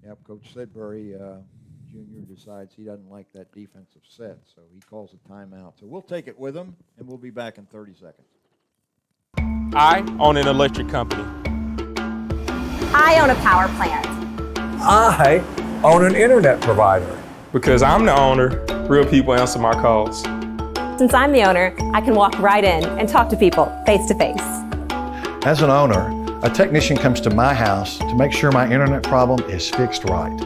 Yep, Coach Sidbury Jr. decides he doesn't like that defensive set, so he calls a timeout. So we'll take it with him, and we'll be back in 30 seconds. I own an electric company. I own a power plant. I own an internet provider. Because I'm the owner, real people answer my calls. Since I'm the owner, I can walk right in and talk to people face to face. As an owner, a technician comes to my house to make sure my internet problem is fixed right.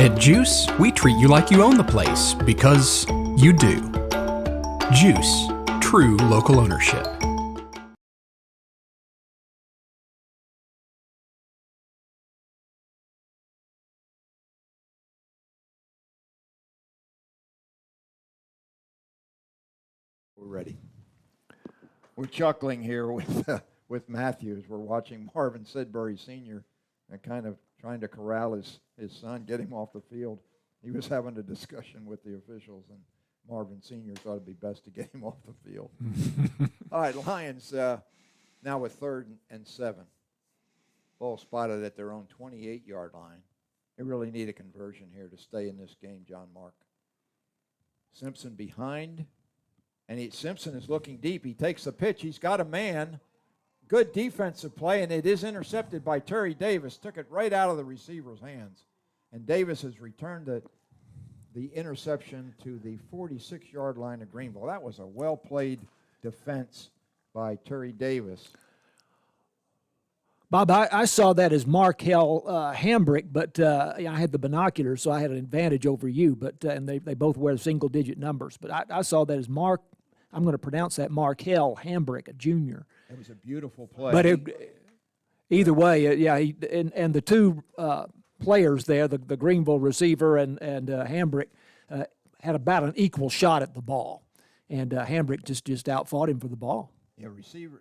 At GEUS, we treat you like you own the place because you do. GEUS, true local ownership. We're ready. We're chuckling here with Matthews. We're watching Marvin Sidbury Sr. and kind of trying to corral his son, get him off the field. He was having a discussion with the officials, and Marvin Sr. thought it'd be best to get him off the field. All right, Lions now with 3rd and 7. Ball spotted at their own 28-yard line. They really need a conversion here to stay in this game, John Mark. Simpson behind. And Simpson is looking deep. He takes the pitch. He's got a man. Good defensive play, and it is intercepted by Terry Davis. Took it right out of the receiver's hands. And Davis has returned the interception to the 46-yard line of Greenville. That was a well-played defense by Terry Davis. Bob, I saw that as Markel Hambrick, but I had the binoculars, so I had an advantage over you. But and they both wear single-digit numbers. But I saw that as I'm going to pronounce that Markel Hambrick, a junior. It was a beautiful play. But either way, yeah, and the two players there, the Greenville receiver and Hambrick, had about an equal shot at the ball, and Hambrick just outfought him for the ball. Yeah,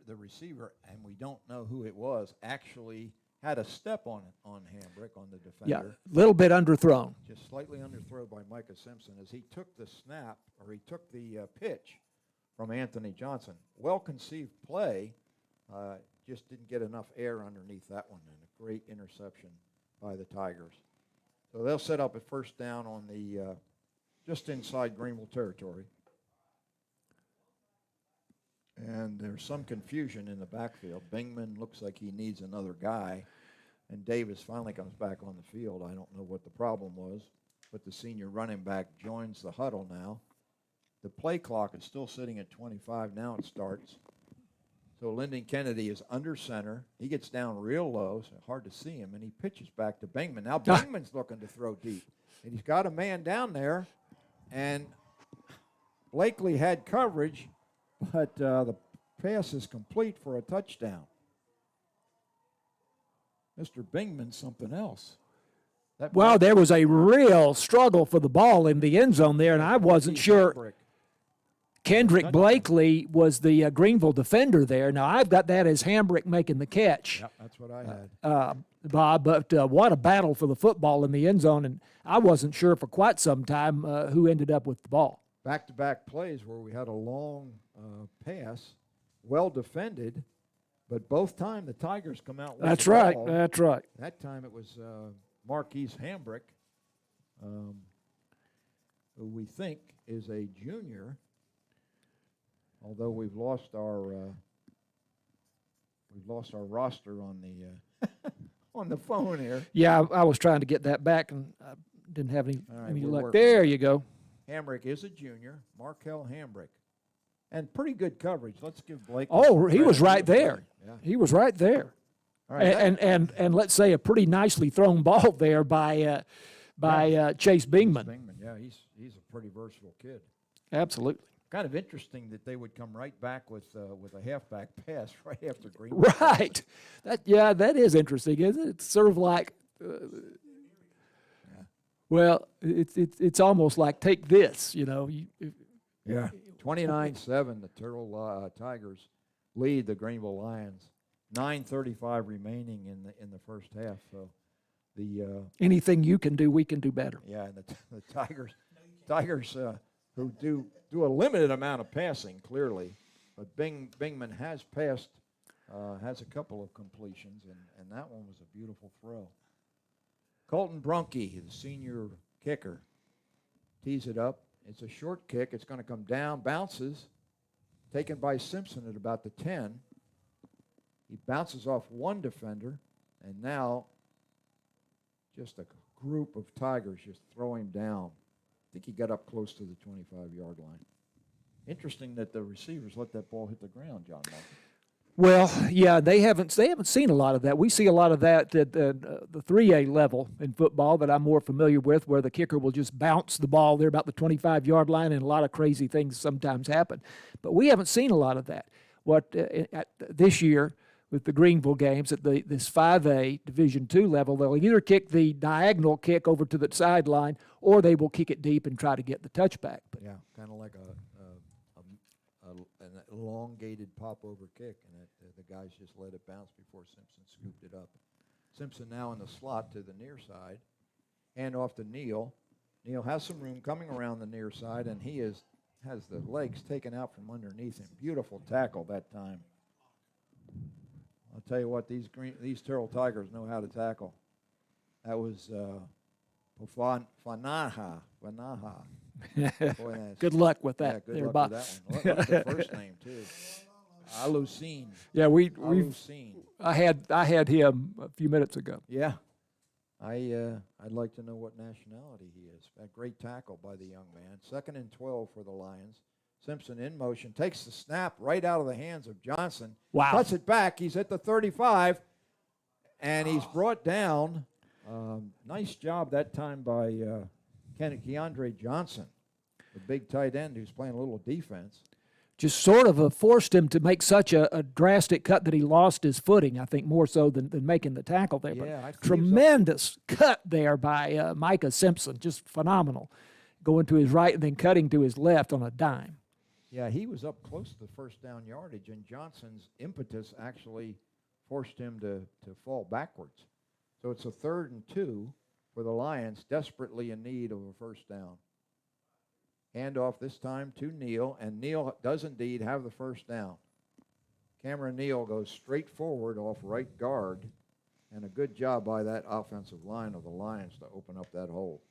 the receiver, and we don't know who it was, actually had a step on Hambrick, on the defender. Yeah, a little bit underthrown. Just slightly underthrown by Micah Simpson as he took the snap, or he took the pitch from Anthony Johnson. Well-conceived play, just didn't get enough air underneath that one, and a great interception by the Tigers. So they'll set up a 1st down on the just inside Greenville territory. And there's some confusion in the backfield. Bingman looks like he needs another guy, and Davis finally comes back on the field. I don't know what the problem was, but the senior running back joins the huddle now. The play clock is still sitting at 25. Now it starts. So Lyndon Kennedy is under center. He gets down real low, so hard to see him, and he pitches back to Bingman. Now Bingman's looking to throw deep. And he's got a man down there, and Blakely had coverage, but the pass is complete for a touchdown. Mr. Bingman's something else. Well, there was a real struggle for the ball in the end zone there, and I wasn't sure. Kendrick Blakely was the Greenville defender there. Now, I've got that as Hambrick making the catch. Yep, that's what I had. Bob, but what a battle for the football in the end zone, and I wasn't sure for quite some time who ended up with the ball. Back-to-back plays where we had a long pass, well defended, but both times the Tigers come out with That's the right. ball. That's right. That time it was Marquise Hambrick, who we think is a junior, although we've lost our roster on the on the phone here. Yeah, I was trying to get that back, and I didn't have any we're luck. working. There you go. Hambrick is a junior, Markel Hambrick, and pretty good coverage. Let's give Blake. Oh, he was right credit. there. Yeah. He was right there. All right, And let's say a pretty nicely thrown ball there by Chase Bingman. Bingman, yeah, he's a pretty versatile kid. Absolutely. Kind of interesting that they would come right back with a halfback pass right after Greenville. Right. That is interesting, isn't it? It's sort of like, well, it's almost like take this, you know. Yeah. 29-7, the Terrell Tigers lead the Greenville Lions. 9:35 remaining in the first half. So Anything you can do, we can do better. yeah, and the Tigers who do a limited amount of passing clearly, but Bingman has passed, has a couple of completions, and that one was a beautiful throw. Colton Brunke, the senior kicker, tees it up. It's a short kick. It's going to come down, bounces, taken by Simpson at about the 10. He bounces off one defender, and now just a group of Tigers just throw him down. I think he got up close to the 25-yard line. Interesting that the receivers let that ball hit the ground, John Martin. Well, yeah, they haven't seen a lot of that. We see a lot of that at the 3A level in football that I'm more familiar with, where the kicker will just bounce the ball there about the 25-yard line, and a lot of crazy things sometimes happen. But we haven't seen a lot of that. This year with the Greenville games at this 5A Division II level, they'll either kick the diagonal kick over to the sideline, or they will kick it deep and try to get the touchback. But yeah, kind of like an elongated pop-over kick, and the guys just let it bounce before Simpson scooped it up. Simpson now in the slot to the near side. Hand off to Neal. Neal has some room coming around the near side, and he has the legs taken out from underneath him. Beautiful tackle that time. I'll tell you what, these Terrell Tigers know how to tackle. That was Fanaha. Boy, good luck with that. Yeah, good there, luck Bob. with that one. Look at the first name too. Alusine. Yeah, Alusine. I had him a few minutes ago. Yeah, I'd like to know what nationality he is. A great tackle by the young man. 2nd and 12 for the Lions. Simpson in motion, takes the snap right out of the hands of Johnson. Wow. Cuts it back. He's at the 35, and he's brought down. Nice job that time by Keandre Johnson, the big tight end who's playing a little defense. Just sort of forced him to make such a drastic cut that he lost his footing, I think, more so than making the tackle there. Yeah, but tremendous cut there by Micah Simpson, just phenomenal. Going to his right and then cutting to his left on a dime. Yeah, he was up close to the first down yardage, and Johnson's impetus actually forced him to fall backwards. So it's a 3rd and 2 for the Lions, desperately in need of a first down. Handoff this time to Neal, and Neal does indeed have the first down. Cameron Neal goes straight forward off right guard, and a good job by that offensive line of the Lions to open up that hole.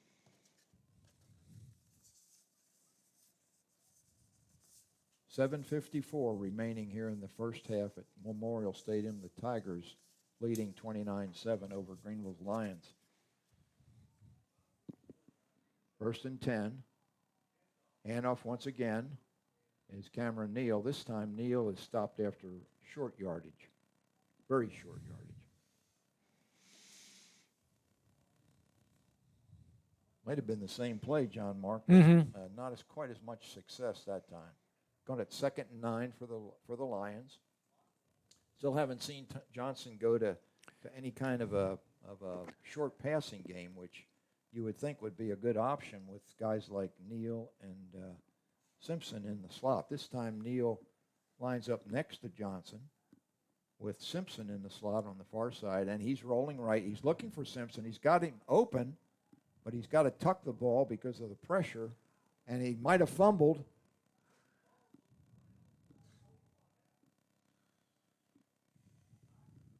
.54 remaining here in the first half at Memorial Stadium. The Tigers leading 29-7 over Greenville Lions. 1st and 10. Handoff once again is Cameron Neal. This time Neal is stopped after short yardage, very short yardage. Might have been the same play, John Mark. Not as quite as much success that time. Going at 2nd and 9 for the Lions. Still haven't seen Johnson go to any kind of a short passing game, which you would think would be a good option with guys like Neal and Simpson in the slot. This time Neal lines up next to Johnson with Simpson in the slot on the far side, and he's rolling right. He's looking for Simpson. He's got him open, but he's got to tuck the ball because of the pressure, and he might have fumbled.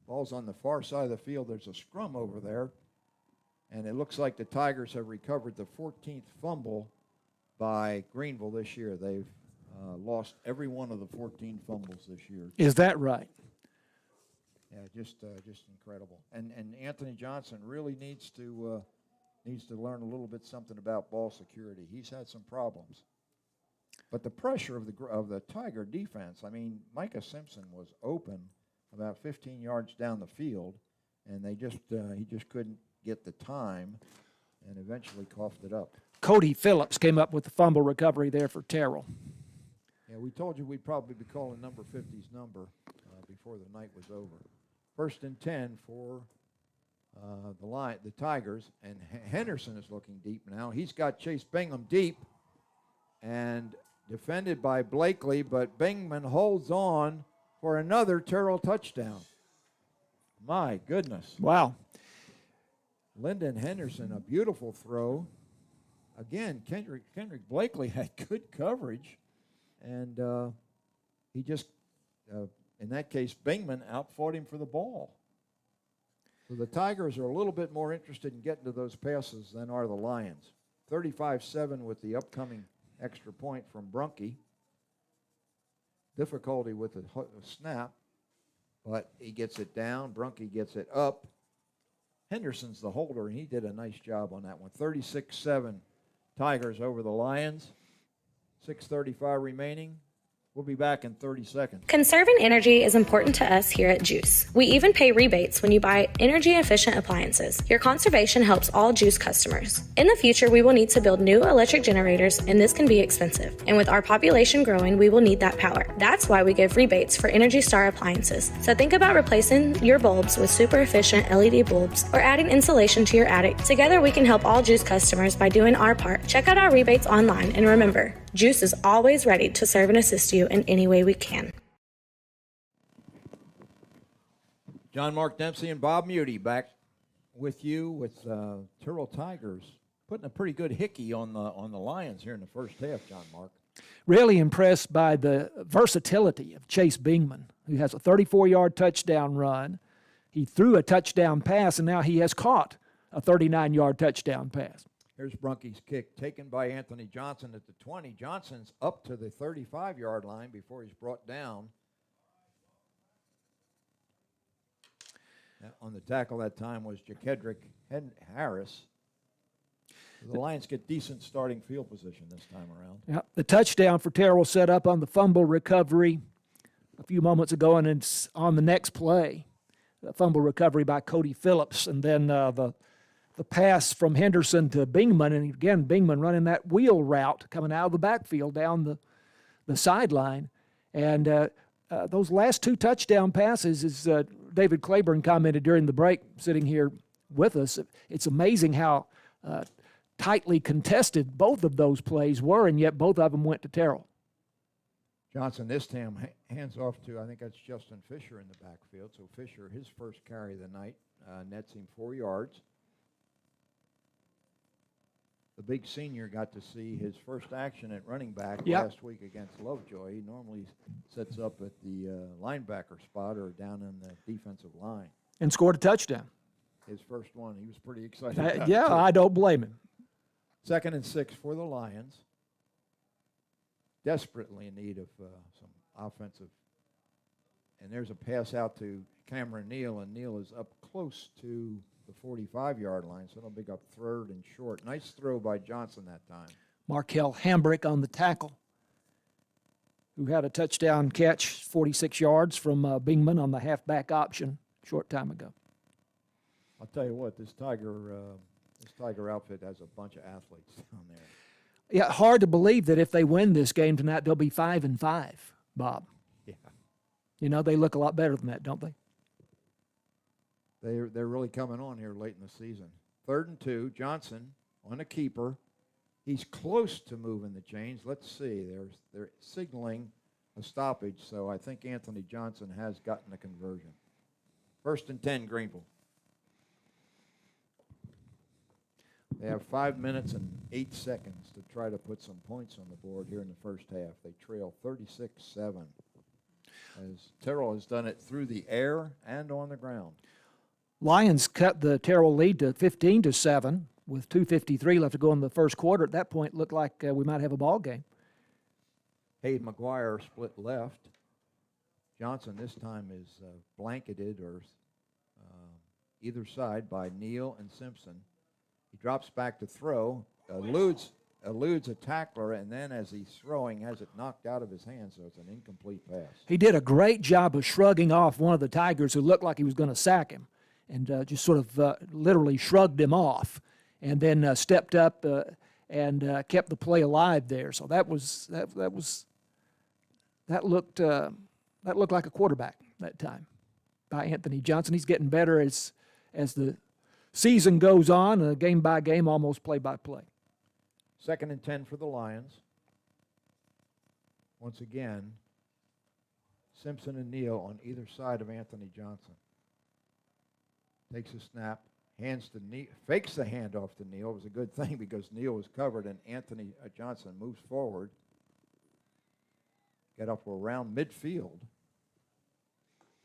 Ball's on the far side of the field. There's a scrum over there, and it looks like the Tigers have recovered the 14th fumble by Greenville this year. They've lost every one of the 14 fumbles this year. Is that right? Yeah, just incredible. And Anthony Johnson really needs to learn a little bit something about ball security. He's had some problems. But the pressure of the Tiger defense, I mean, Micah Simpson was open about 15 yards down the field, and he just couldn't get the time and eventually coughed it up. Cody Phillips came up with the fumble recovery there for Terrell. Yeah, we told you we'd probably be calling number 50's number before the night was over. 1st and 10 for the Tigers, and Henderson is looking deep now. He's got Chase Bingham deep and defended by Blakely, but Bingman holds on for another Terrell touchdown. My goodness. Wow. Lyndon Henderson, a beautiful throw. Again, Kendrick Blakely had good coverage, and he just, in that case, Bingman outfought him for the ball. So the Tigers are a little bit more interested in getting to those passes than are the Lions. 35-7 with the upcoming extra point from Brunke. Difficulty with the snap, but he gets it down. Brunke gets it up. Henderson's the holder, and he did a nice job on that one. 36-7 Tigers over the Lions. 6:35 remaining. We'll be back in 30 seconds. Conserving energy is important to us here at GEUS. We even pay rebates when you buy energy-efficient appliances. Your conservation helps all GEUS customers. In the future, we will need to build new electric generators, and this can be expensive. And with our population growing, we will need that power. That's why we give rebates for Energy Star appliances. So think about replacing your bulbs with super efficient LED bulbs or adding insulation to your attic. Together, we can help all GEUS customers by doing our part. Check out our rebates online, and remember, GEUS is always ready to serve and assist you in any way we can. John Mark Dempsey and Bob Muty back with you with Terrell Tigers putting a pretty good hickey on the Lions here in the first half, John Mark. Really impressed by the versatility of Chase Bingman, who has a 34-yard touchdown run. He threw a touchdown pass, and now he has caught a 39-yard touchdown pass. Here's Brunke's kick taken by Anthony Johnson at the 20. Johnson's up to the 35-yard line before he's brought down. On the tackle that time was Jakedrick Harris. The Lions get decent starting field position this time around. Yep. The touchdown for Terrell set up on the fumble recovery a few moments ago, and it's on the next play. The fumble recovery by Cody Phillips, and then the pass from Henderson to Bingman, and again, Bingman running that wheel route coming out of the backfield down the sideline. And those last two touchdown passes, as David Claiborne commented during the break, sitting here with us, it's amazing how tightly contested both of those plays were, and yet both of them went to Terrell. Johnson this time hands off to, I think that's Justin Fisher in the backfield. So Fisher, his first carry of the night, nets him 4 yards. The big senior got to see his first action at running back last week against Lovejoy. He normally sets up at the linebacker spot or down in the defensive line. And scored a touchdown. His first one. He was pretty excited about yeah, it too. I don't blame him. 2nd and 6 for the Lions. Desperately in need of some offensive. And there's a pass out to Cameron Neal, and Neal is up close to the 45-yard line, so it'll be up 3rd and short. Nice throw by Johnson that time. Markel Hambrick on the tackle, who had a touchdown catch, 46 yards from Bingman on the halfback option a short time ago. I'll tell you what, this Tiger This Tiger outfit has a bunch of athletes down there. Yeah, hard to believe that if they win this game tonight, they'll be 5-5, Bob. Yeah. You know, they look a lot better than that, don't they? They're really coming on here late in the season. 3rd and 2, Johnson on a keeper. He's close to moving the chains. Let's see. They're signaling a stoppage, so I think Anthony Johnson has gotten the conversion. 1st and 10, Greenville. They have 5 minutes and 8 seconds to try to put some points on the board here in the first half. They trail 36-7, as Terrell has done it through the air and on the ground. Lions cut the Terrell lead to 15-7 with 2:53 left to go in the first quarter. At that point, it looked like we might have a ball game. Hayden McGuire split left. Johnson this time is blanketed or either side by Neal and Simpson. He drops back to throw, eludes a tackler, and then as he's throwing, has it knocked out of his hand, so it's an incomplete pass. He did a great job of shrugging off one of the Tigers who looked like he was going to sack him, and just sort of literally shrugged him off, and then stepped up and kept the play alive there. So that looked like a quarterback that time by Anthony Johnson. He's getting better as the season goes on, game by game, almost play by play. 2nd and 10 for the Lions. Once again, Simpson and Neal on either side of Anthony Johnson. Takes a snap, hands to Neal, fakes the handoff to Neal. It was a good thing because Neal was covered and Anthony Johnson moves forward. Get up around midfield.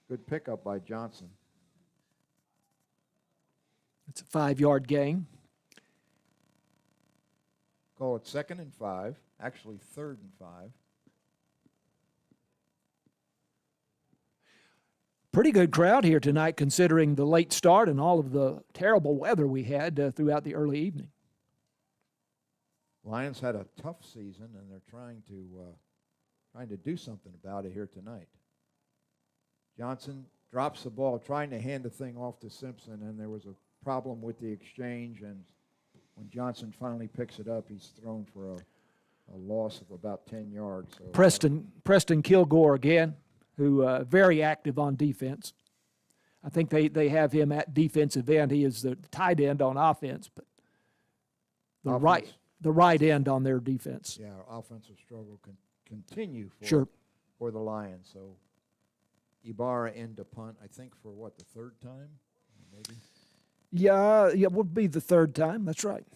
Good pickup by Johnson. It's a 5-yard gain. Call it 2nd and 5, actually 3rd and 5. Pretty good crowd here tonight considering the late start and all of the terrible weather we had throughout the early evening. Lions had a tough season, and they're trying to do something about it here tonight. Johnson drops the ball, trying to hand the thing off to Simpson, and there was a problem with the exchange, and when Johnson finally picks it up, he's thrown for a loss of about 10 yards. So, Preston Kilgore again, who very active on defense. I think they have him at defensive end. He is the tight end on offense, but the right end on their defense. Yeah, our offensive struggle can continue for the Lions. So Ibarra in to punt, I think, for what, the 3rd time, maybe? Yeah, it would be the 3rd time. That's right.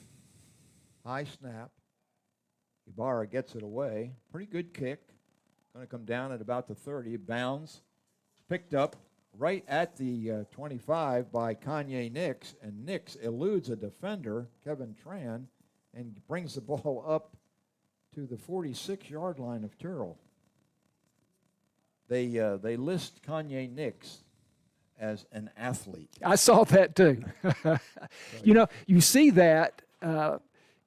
High snap. Ibarra gets it away. Pretty good kick. Going to come down at about the 30. Bounds. Picked up right at the 25 by Kanye Nix, and Nix eludes a defender, Kevin Tran, and brings the ball up to the 46-yard line of Terrell. They list Kanye Nix as an athlete. I saw that too. You know, you see that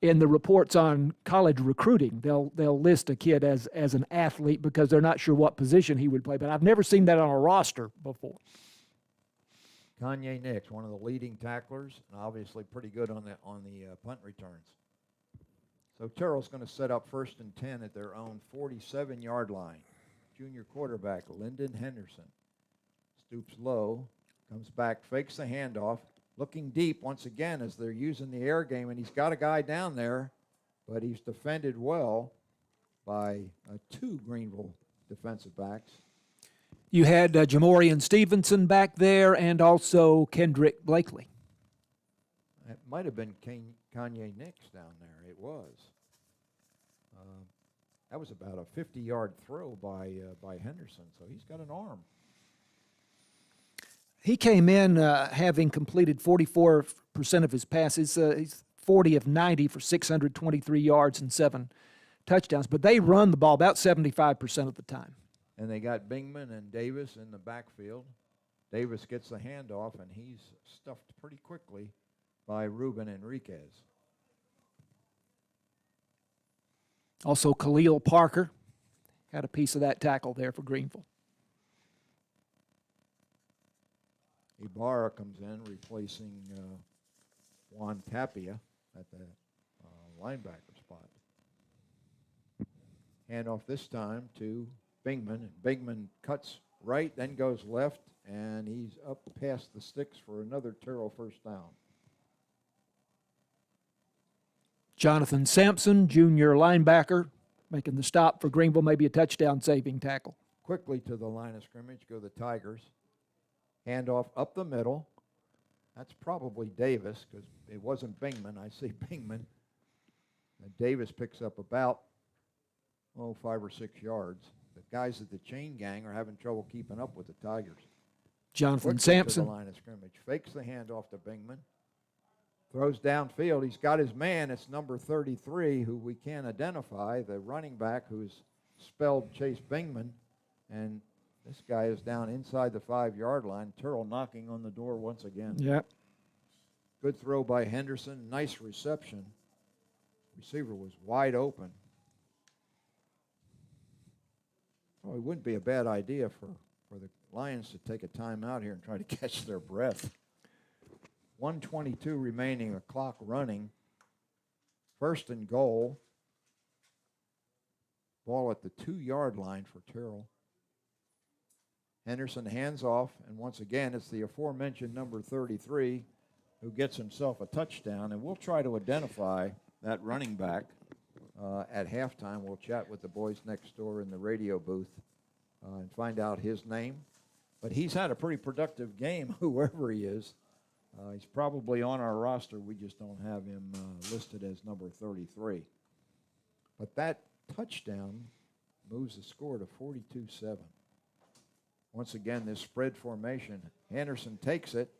in the reports on college recruiting. They'll list a kid as an athlete because they're not sure what position he would play. But I've never seen that on a roster before. Kanye Nix, one of the leading tacklers, and obviously pretty good on the punt returns. So Terrell's going to set up 1st and 10 at their own 47-yard line. Junior quarterback Lyndon Henderson stoops low, comes back, fakes the handoff, looking deep once again as they're using the air game, and he's got a guy down there, but he's defended well by 2 Greenville defensive backs. You had Jamorian Stevenson back there and also Kendrick Blakely. It might have been Kanye Nix down there. It was. That was about a 50-yard throw by Henderson, so he's got an arm. He came in having completed 44% of his passes. He's 40 of 90 for 623 yards and 7 touchdowns. But they run the ball about 75% of the time. And they got Bingman and Davis in the backfield. Davis gets the handoff, and he's stuffed pretty quickly by Ruben Enriquez. Also, Khalil Parker had a piece of that tackle there for Greenville. Ibarra comes in, replacing Juan Tapia at the linebacker spot. Handoff this time to Bingman, and Bingman cuts right, then goes left, and he's up past the sticks for another Terrell first down. Jonathan Sampson, junior linebacker, making the stop for Greenville, maybe a touchdown saving tackle. Quickly to the line of scrimmage go the Tigers. Handoff up the middle. That's probably Davis, because it wasn't Bingman. I see Bingman. And Davis picks up about 5 or 6 yards. The guys at the chain gang are having trouble keeping up with the Tigers. Jonathan Quickly Sampson. to the line of scrimmage. Fakes the handoff to Bingman. Throws downfield. He's got his man. It's number 33, who we can't identify, the running back who's spelled Chase Bingman. And this guy is down inside the 5-yard line. Terrell knocking on the door once again. Yep. Good throw by Henderson. Nice reception. Receiver was wide open. Well, it wouldn't be a bad idea for the Lions to take a timeout here and try to catch their breath. 1:22 remaining, a clock running. 1st and goal. Ball at the 2-yard line for Terrell. Henderson hands off, and once again, it's the aforementioned number 33 who gets himself a touchdown, and we'll try to identify that running back at halftime. We'll chat with the boys next door in the radio booth and find out his name. But he's had a pretty productive game, whoever he is. He's probably on our roster. We just don't have him listed as number 33. But that touchdown moves the score to 42-7. Once again, this spread formation. Henderson takes it,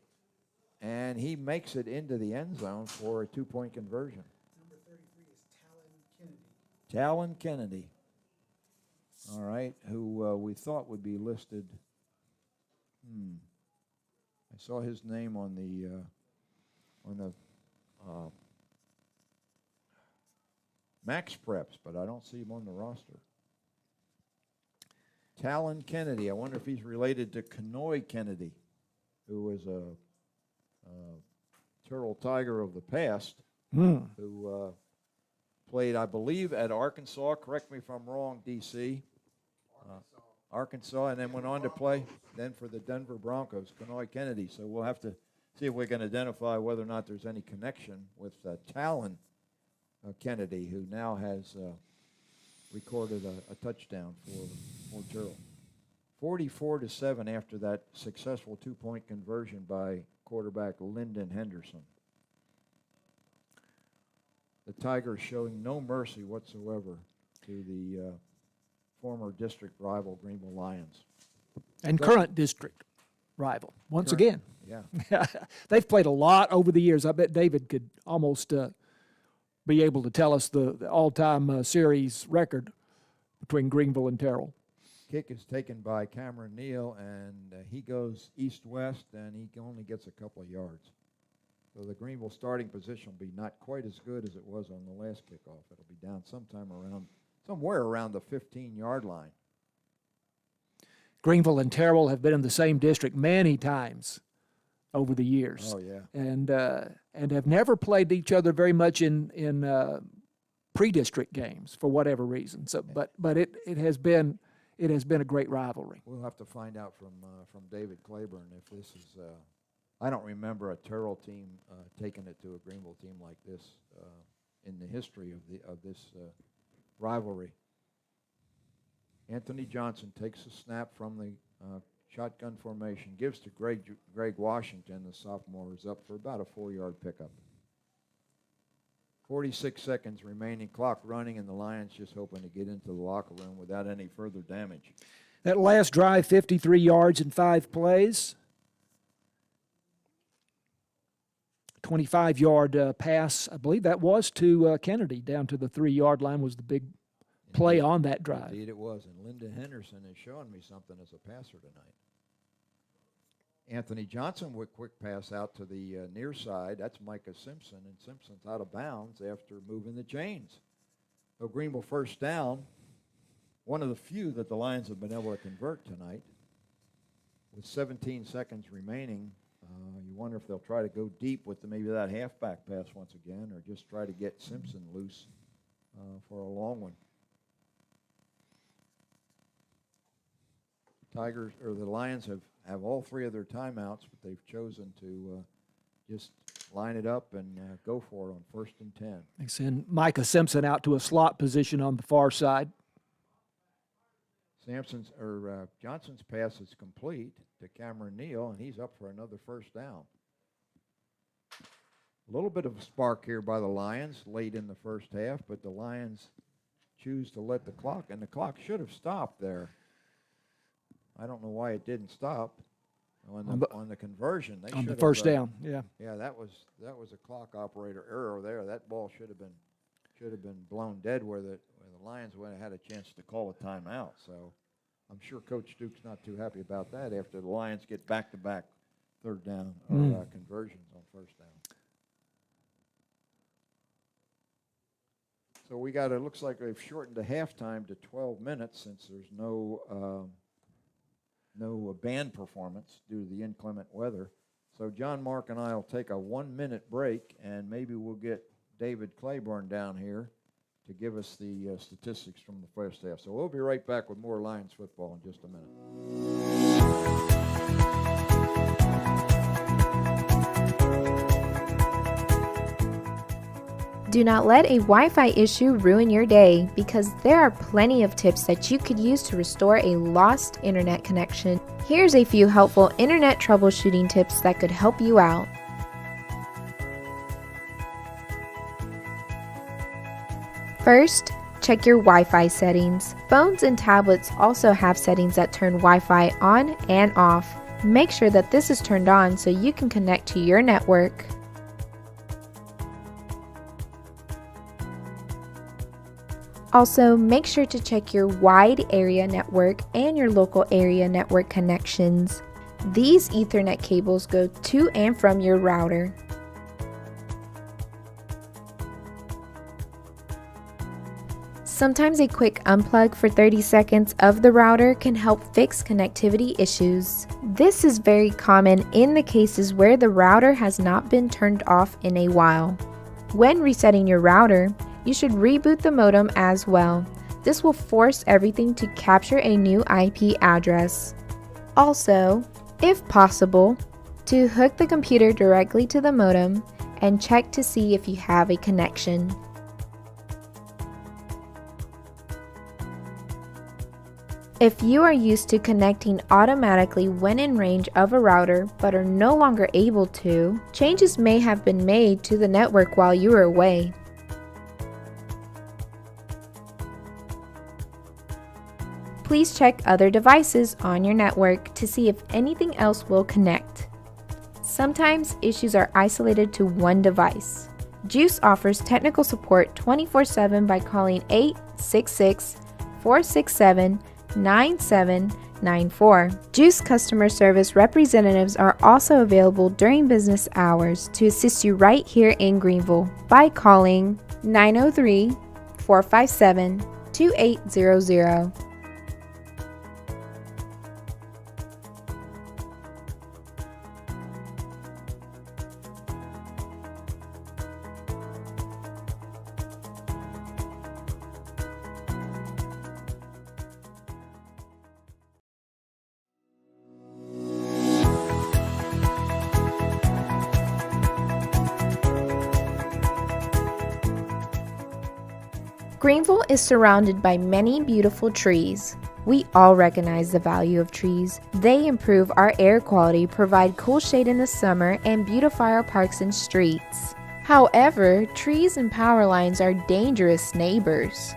and he makes it into the end zone for a 2-point conversion. Number 33 is Talon Kennedy. All right, who we thought would be listed. I saw his name on the Max Preps, but I don't see him on the roster. Talon Kennedy. I wonder if he's related to Kenoy Kennedy, who was a Terrell Tiger of the past, who played, I believe, at Arkansas. Correct me if I'm wrong, DC. Arkansas, and then went on to play then for the Denver Broncos, Kenoy Kennedy. So we'll have to see if we can identify whether or not there's any connection with Talon Kennedy, who now has recorded a touchdown for Terrell. 44-7 after that successful 2-point conversion by quarterback Lyndon Henderson. The Tigers showing no mercy whatsoever to the former district rival Greenville Lions. And current district rival, once again. Yeah. They've played a lot over the years. I bet David could almost be able to tell us the all-time series record between Greenville and Terrell. Kick is taken by Cameron Neal, and he goes east-west, and he only gets a couple of yards. So the Greenville starting position will be not quite as good as it was on the last kickoff. It'll be down somewhere around the 15-yard line. Greenville and Terrell have been in the same district many times over the years. Oh, yeah. And have never played each other very much in pre-district games for whatever reason. So, but it has been a great rivalry. We'll have to find out from David Claiborne if this is. I don't remember a Terrell team taking it to a Greenville team like this in the history of this rivalry. Anthony Johnson takes a snap from the shotgun formation, gives to Greg Washington. The sophomore is up for about a 4-yard pickup. 46 seconds remaining, clock running, and the Lions just hoping to get into the locker room without any further damage. That last drive, 53 yards in 5 plays. 25-yard pass, I believe that was to Kennedy down to the 3-yard line was the big play on that drive. Indeed it was, and Linda Henderson is showing me something as a passer tonight. Anthony Johnson with quick pass out to the near side. That's Micah Simpson, and Simpson's out of bounds after moving the chains. So Greenville first down, one of the few that the Lions have been able to convert tonight. With 17 seconds remaining, You wonder if they'll try to go deep with maybe that halfback pass once again, or just try to get Simpson loose for a long one. Tigers, or the Lions, have all three of their timeouts, but they've chosen to just line it up and go for it on 1st and 10. They send Micah Simpson out to a slot position on the far side. Johnson's pass is complete to Cameron Neal, and he's up for another 1st down. A little bit of a spark here by the Lions late in the first half, but the Lions choose to let the clock, and the clock should have stopped there. I don't know why it didn't stop on the conversion. They on the should first have, down, yeah. Yeah, that was a clock operator error there. That ball should have been blown dead where the Lions would have had a chance to call a timeout. So I'm sure Coach Duke's not too happy about that after the Lions get back-to-back 3rd down conversions on 1st down. So it looks like they've shortened the halftime to 12 minutes since there's no band performance due to the inclement weather. So John, Mark, and I will take a 1-minute break, and maybe we'll get David Claiborne down here to give us the statistics from the first half. So we'll be right back with more Lions football in just a minute. Do not let a Wi-Fi issue ruin your day, because there are plenty of tips that you could use to restore a lost internet connection. Here's a few helpful internet troubleshooting tips that could help you out. First, check your Wi-Fi settings. Phones and tablets also have settings that turn Wi-Fi on and off. Make sure that this is turned on so you can connect to your network. Also, make sure to check your wide area network and your local area network connections. These Ethernet cables go to and from your router. Sometimes a quick unplug for 30 seconds of the router can help fix connectivity issues. This is very common in the cases where the router has not been turned off in a while. When resetting your router, you should reboot the modem as well. This will force everything to capture a new IP address. Also, if possible, to hook the computer directly to the modem and check to see if you have a connection. If you are used to connecting automatically when in range of a router but are no longer able to, changes may have been made to the network while you are away. Please check other devices on your network to see if anything else will connect. Sometimes issues are isolated to one device. GEUS offers technical support 24/7 by calling 866-467-9794. GEUS customer service representatives are also available during business hours to assist you right here in Greenville by calling 903-457-2800. Greenville is surrounded by many beautiful trees. We all recognize the value of trees. They improve our air quality, provide cool shade in the summer, and beautify our parks and streets. However, trees and power lines are dangerous neighbors.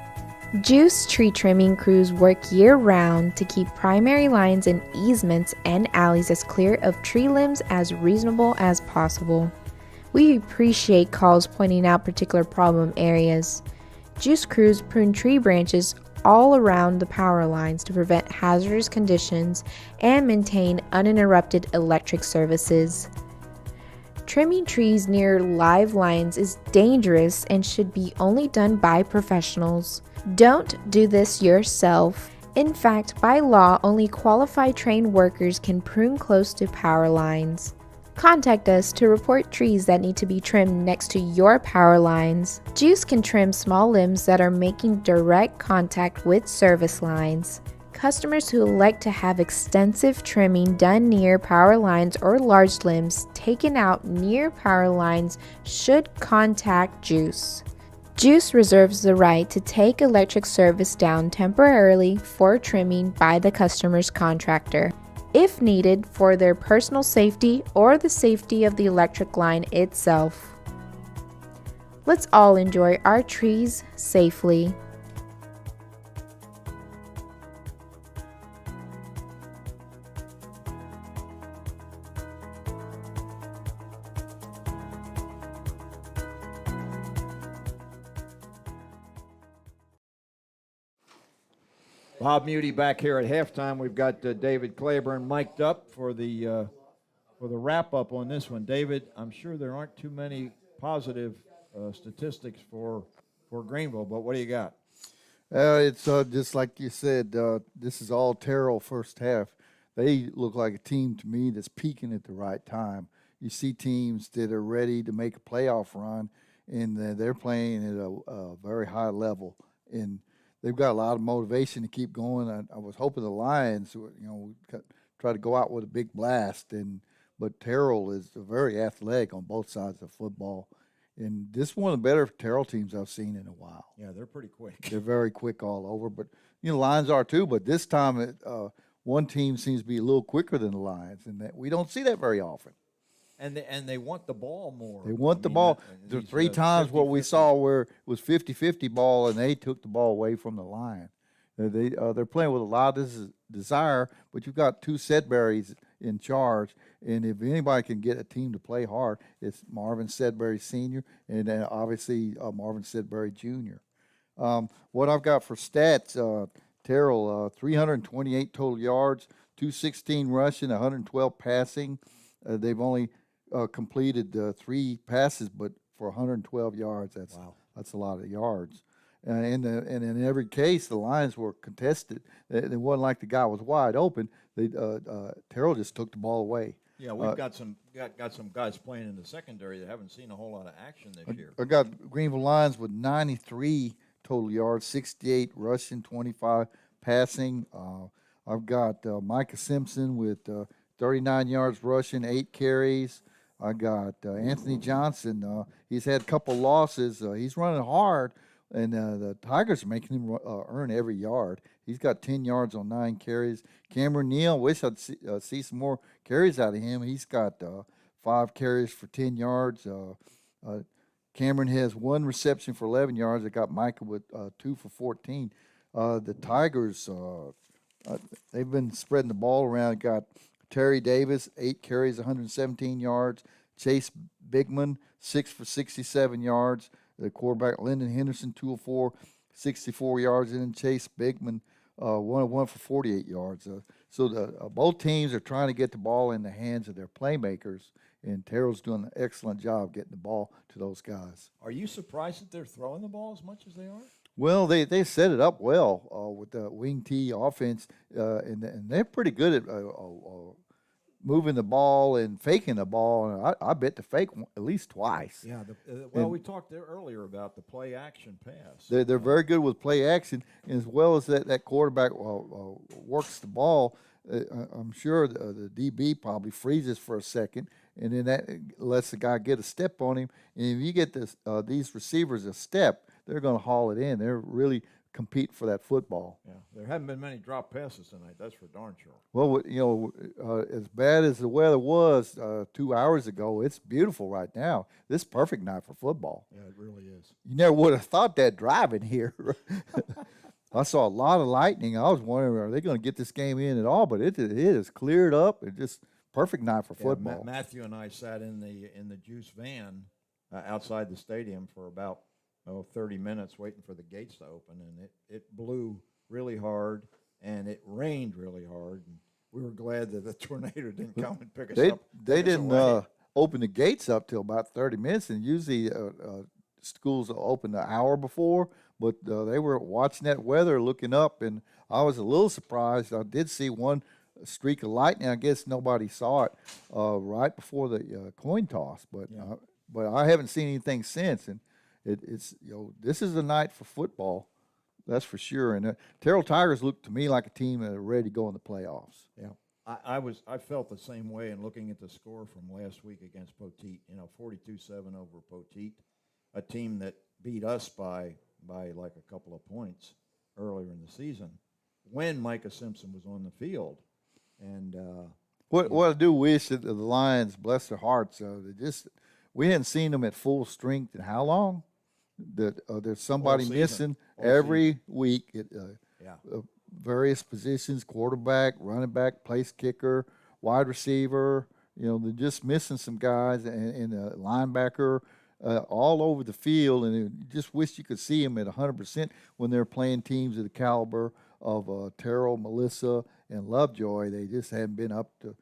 GEUS tree trimming crews work year-round to keep primary lines and easements and alleys as clear of tree limbs as reasonable as possible. We appreciate calls pointing out particular problem areas. GEUS crews prune tree branches all around the power lines to prevent hazardous conditions and maintain uninterrupted electric services. Trimming trees near live lines is dangerous and should be only done by professionals. Don't do this yourself. In fact, by law, only qualified trained workers can prune close to power lines. Contact us to report trees that need to be trimmed next to your power lines. GEUS can trim small limbs that are making direct contact with service lines. Customers who like to have extensive trimming done near power lines or large limbs taken out near power lines should contact GEUS. GEUS reserves the right to take electric service down temporarily for trimming by the customer's contractor, if needed for their personal safety or the safety of the electric line itself. Let's all enjoy our trees safely. Bob Muty back here at halftime. We've got David Claiborne mic'd up for the wrap-up on this one. David, I'm sure there aren't too many positive statistics for Greenville, but what do you got? It's just like you said, this is all Terrell first half. They look like a team to me that's peaking at the right time. You see teams that are ready to make a playoff run, and they're playing at a very high level. And they've got a lot of motivation to keep going. I was hoping the Lions, would try to go out with a big blast, but Terrell is very athletic on both sides of football. And this is one of the better Terrell teams I've seen in a while. Yeah, they're pretty quick. They're very quick all over, but Lions are too. But this time, one team seems to be a little quicker than the Lions, and we don't see that very often. And they want the ball more. They want the ball. There 3 times what we saw where it was 50-50 ball, and they took the ball away from the Lion. They're playing with a lot of desire, but you've got 2 Sedberrys in charge, and if anybody can get a team to play hard, it's Marvin Sedberry Sr. and then obviously Marvin Sedberry Jr. What I've got for stats, Terrell, 328 total yards, 216 rushing, 112 passing. They've only completed 3 passes, but for 112 yards. That's a lot of yards. And in every case, the Lions were contested. It wasn't like the guy was wide open. Terrell just took the ball away. Yeah, we've got some guys playing in the secondary that haven't seen a whole lot of action this year. I got Greenville Lions with 93 total yards, 68 rushing, 25 passing. I've got Micah Simpson with 39 yards rushing, 8 carries. I got Anthony Johnson. He's had a couple losses. He's running hard, and the Tigers are making him earn every yard. He's got 10 yards on 9 carries. Cameron Neal, wish I'd see some more carries out of him. He's got 5 carries for 10 yards. Cameron has 1 reception for 11 yards. I got Micah with 2 for 14. The Tigers, they've been spreading the ball around. Got Terry Davis, 8 carries, 117 yards. Chase Bigman, 6 for 67 yards. The quarterback, Lyndon Henderson, 2 of 4, 64 yards. And then Chase Bigman, 1 of 1 for 48 yards. So both teams are trying to get the ball in the hands of their playmakers, and Terrell's doing an excellent job getting the ball to those guys. Are you surprised that they're throwing the ball as much as they are? Well, they set it up well with the wing T offense, and they're pretty good at moving the ball and faking the ball. And I bet to fake at least twice. Yeah. We talked there earlier about the play action pass. They're very good with play action, and as well as that quarterback works the ball. I'm sure the DB probably freezes for a second, and then that lets the guy get a step on him. And if you get these receivers a step, they're going to haul it in. They're really compete for that football. Yeah, there haven't been many drop passes tonight. That's for darn sure. Well, as bad as the weather was 2 hours ago, it's beautiful right now. This is perfect night for football. Yeah, it really is. You never would have thought that driving here. I saw a lot of lightning. I was wondering, are they going to get this game in at all? But it is cleared up. It's just perfect night for football. Matthew and I sat in the GEUS van outside the stadium for about 30 minutes waiting for the gates to open, and it blew really hard, and it rained really hard, and we were glad that the tornado didn't come and pick us up. They didn't open the gates up till about 30 minutes, and usually schools open an hour before, but they were watching that weather, looking up, and I was a little surprised. I did see one streak of lightning. I guess nobody saw it right before the coin toss, but I haven't seen anything since. And it's this is a night for football, that's for sure. And Terrell Tigers look to me like a team that are ready to go in the playoffs. Yeah. I felt the same way in looking at the score from last week against Poteet. 42-7 over Poteet, a team that beat us by like a couple of points earlier in the season when Micah Simpson was on the field. And what I do wish that the Lions, bless their hearts, we hadn't seen them at full strength in how long? That there's somebody missing every week at various positions: quarterback, running back, place kicker, wide receiver. They're just missing some guys, and a linebacker. All over the field, and you just wish you could see them at 100% when they're playing teams of the caliber of Terrell, Melissa, and Lovejoy. They just haven't been up to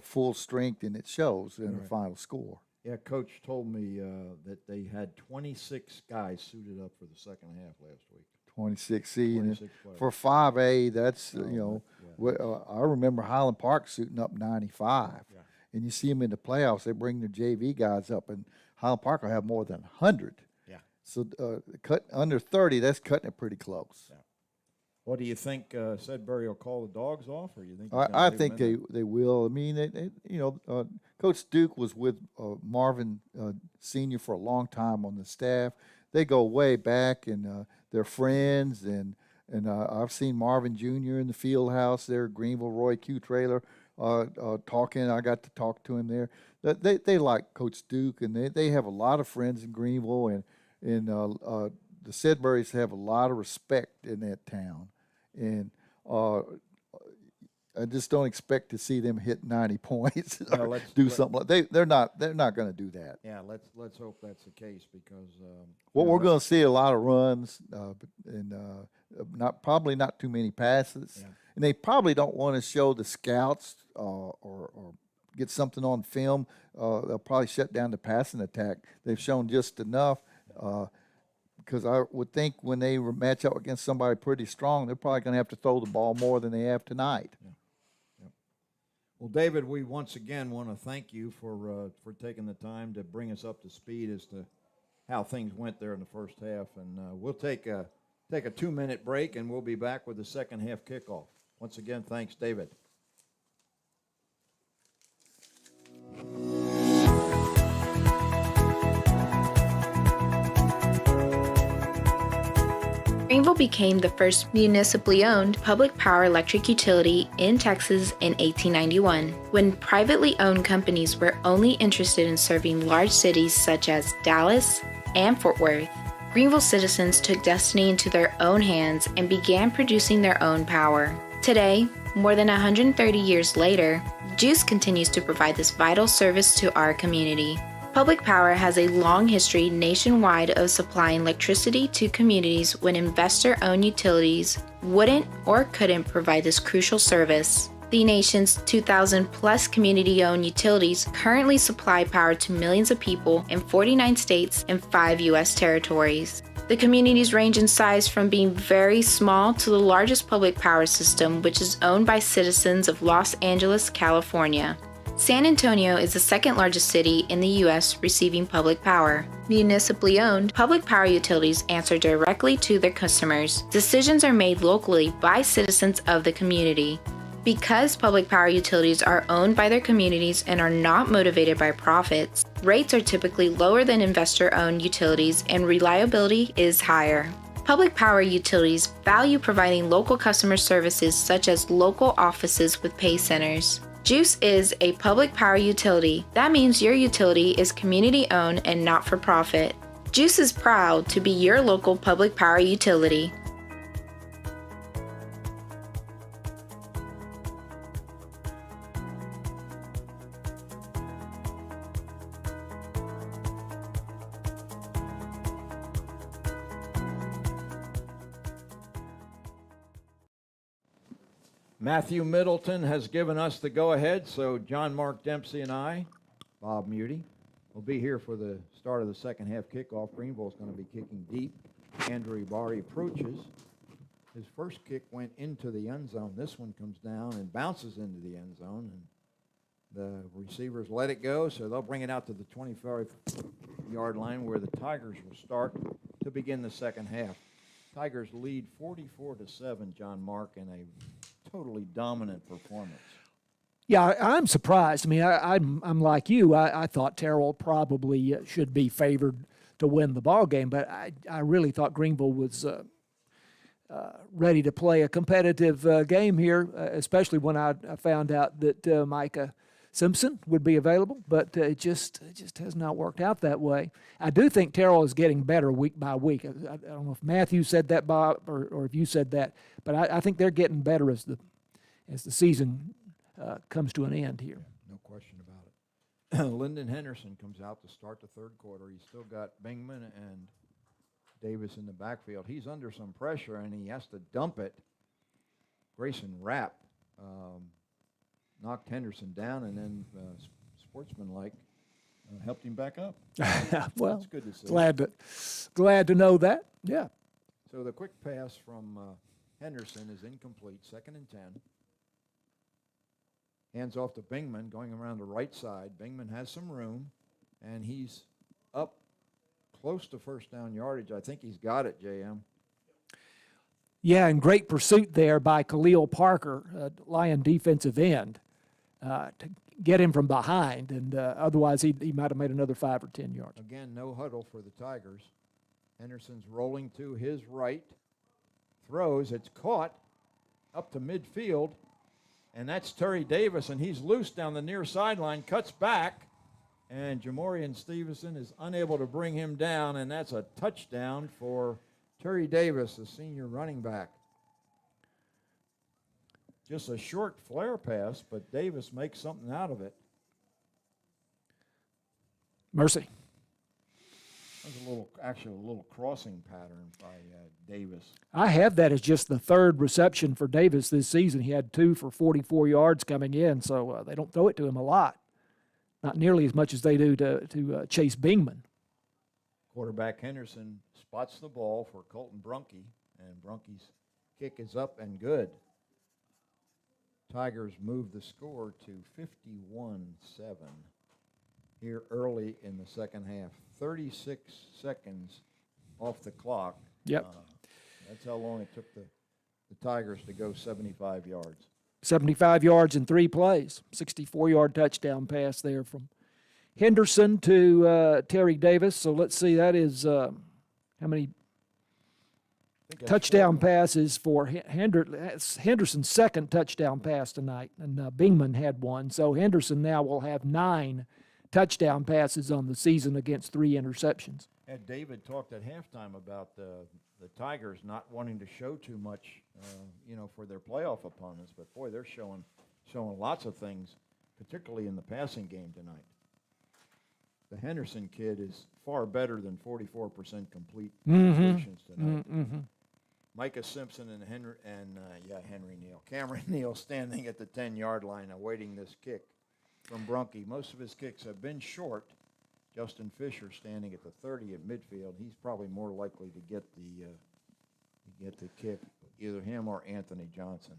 full strength, and it shows in the final score. Yeah, Coach told me that they had 26 guys suited up for the second half last week. 26C, and for 5A, that's I remember Highland Park suiting up 95, and you see them in the playoffs. They bring their JV guys up, and Highland Park will have more than 100. Yeah. So cut under 30, that's cutting it pretty close. Yeah. What do you think? Sudbury will call the dogs off, or you think? I think they will. I mean, Coach Duke was with Marvin Senior for a long time on the staff. They go way back, and they're friends. And I've seen Marvin Jr. in the field house there, Greenville, Roy Q. Trailer, talking. I got to talk to him there. They like Coach Duke, and they have a lot of friends in Greenville, and the Sudburys have a lot of respect in that town. And I just don't expect to see them hit 90 points or do something like they're not going to do that. Yeah, let's hope that's the case, because we're going to see a lot of runs and probably not too many passes. Yeah. And they probably don't want to show the scouts or get something on film. They'll probably shut down the passing attack. They've shown just enough. Because I would think when they match up against somebody pretty strong, they're probably going to have to throw the ball more than they have tonight. Yeah. Yep. Well, David, we once again want to thank you for taking the time to bring us up to speed as to how things went there in the first half. And we'll take a 2-minute break, and we'll be back with the second half kickoff. Once again, thanks, David. Greenville became the first municipally owned public power electric utility in Texas in 1891, when privately owned companies were only interested in serving large cities such as Dallas and Fort Worth. Greenville citizens took destiny into their own hands and began producing their own power. Today, more than 130 years later, GEUS continues to provide this vital service to our community. Public power has a long history nationwide of supplying electricity to communities when investor-owned utilities wouldn't or couldn't provide this crucial service. The nation's 2,000-plus community-owned utilities currently supply power to millions of people in 49 states and 5 U.S. territories. The communities range in size from being very small to the largest public power system, which is owned by citizens of Los Angeles, California. San Antonio is the second largest city in the U.S. receiving public power. Municipally owned, public power utilities answer directly to their customers. Decisions are made locally by citizens of the community. Because public power utilities are owned by their communities and are not motivated by profits, rates are typically lower than investor-owned utilities and reliability is higher. Public power utilities value providing local customer services such as local offices with pay centers. GEUS is a public power utility. That means your utility is community-owned and not-for-profit. GEUS is proud to be your local public power utility. Matthew Middleton has given us the go-ahead, so John Mark Dempsey and I, Bob Muty, will be here for the start of the second half kickoff. Greenville is going to be kicking deep. Andrew Ibarri approaches. His first kick went into the end zone. This one comes down and bounces into the end zone, and the receivers let it go, so they'll bring it out to the 25-yard line where the Tigers will start to begin the second half. Tigers lead 44-7, John Mark, in a totally dominant performance. Yeah, I'm surprised. I mean, I'm like you. I thought Terrell probably should be favored to win the ball game, but I really thought Greenville was ready to play a competitive game here, especially when I found out that Micah Simpson would be available, but it just has not worked out that way. I do think Terrell is getting better week by week. I don't know if Matthew said that, Bob, or if you said that, but I think they're getting better as the season comes to an end here. No question about it. Lyndon Henderson comes out to start the third quarter. He's still got Bingman and Davis in the backfield. He's under some pressure, and he has to dump it. Grayson Rapp knocked Henderson down, and then sportsmanlike helped him back up. Well, that's good to see. Glad to know that. Yeah. So the quick pass from Henderson is incomplete, 2nd and 10. Hands off to Bingman, going around the right side. Bingman has some room, and he's up close to first down yardage. I think he's got it, JM. Yeah, and great pursuit there by Khalil Parker, Lion defensive end, to get him from behind, and otherwise he might have made another 5 or 10 yards. Again, no huddle for the Tigers. Henderson's rolling to his right, throws, it's caught up to midfield, and that's Terry Davis, and he's loose down the near sideline, cuts back, and Jamorian Stevenson is unable to bring him down, and that's a touchdown for Terry Davis, the senior running back. Just a short flare pass, but Davis makes something out of it. Mercy. That was actually a little crossing pattern by Davis. I have that as just the third reception for Davis this season. He had 2 for 44 yards coming in, so they don't throw it to him a lot. Not nearly as much as they do to Chase Bingman. Quarterback Henderson spots the ball for Colton Brunke, and Brunke's kick is up and good. Tigers move the score to 51-7 here early in the second half. 36 seconds off the clock. Yep. That's how long it took the Tigers to go 75 yards. 75 yards in 3 plays. 64-yard touchdown pass there from Henderson to Terry Davis. So let's see, that is how many touchdown passes for Henderson's second touchdown pass tonight, and Bingman had 1. So Henderson now will have 9 touchdown passes on the season against 3 interceptions. And David talked at halftime about the Tigers not wanting to show too much, for their playoff opponents. But boy, they're showing lots of things, particularly in the passing game tonight. The Henderson kid is far better than 44% complete completions tonight. Mm-hmm. Micah Simpson and Henry Neal. Cameron Neal standing at the 10-yard line awaiting this kick from Brunke. Most of his kicks have been short. Justin Fisher standing at the 30 at midfield. He's probably more likely to get the kick, either him or Anthony Johnson.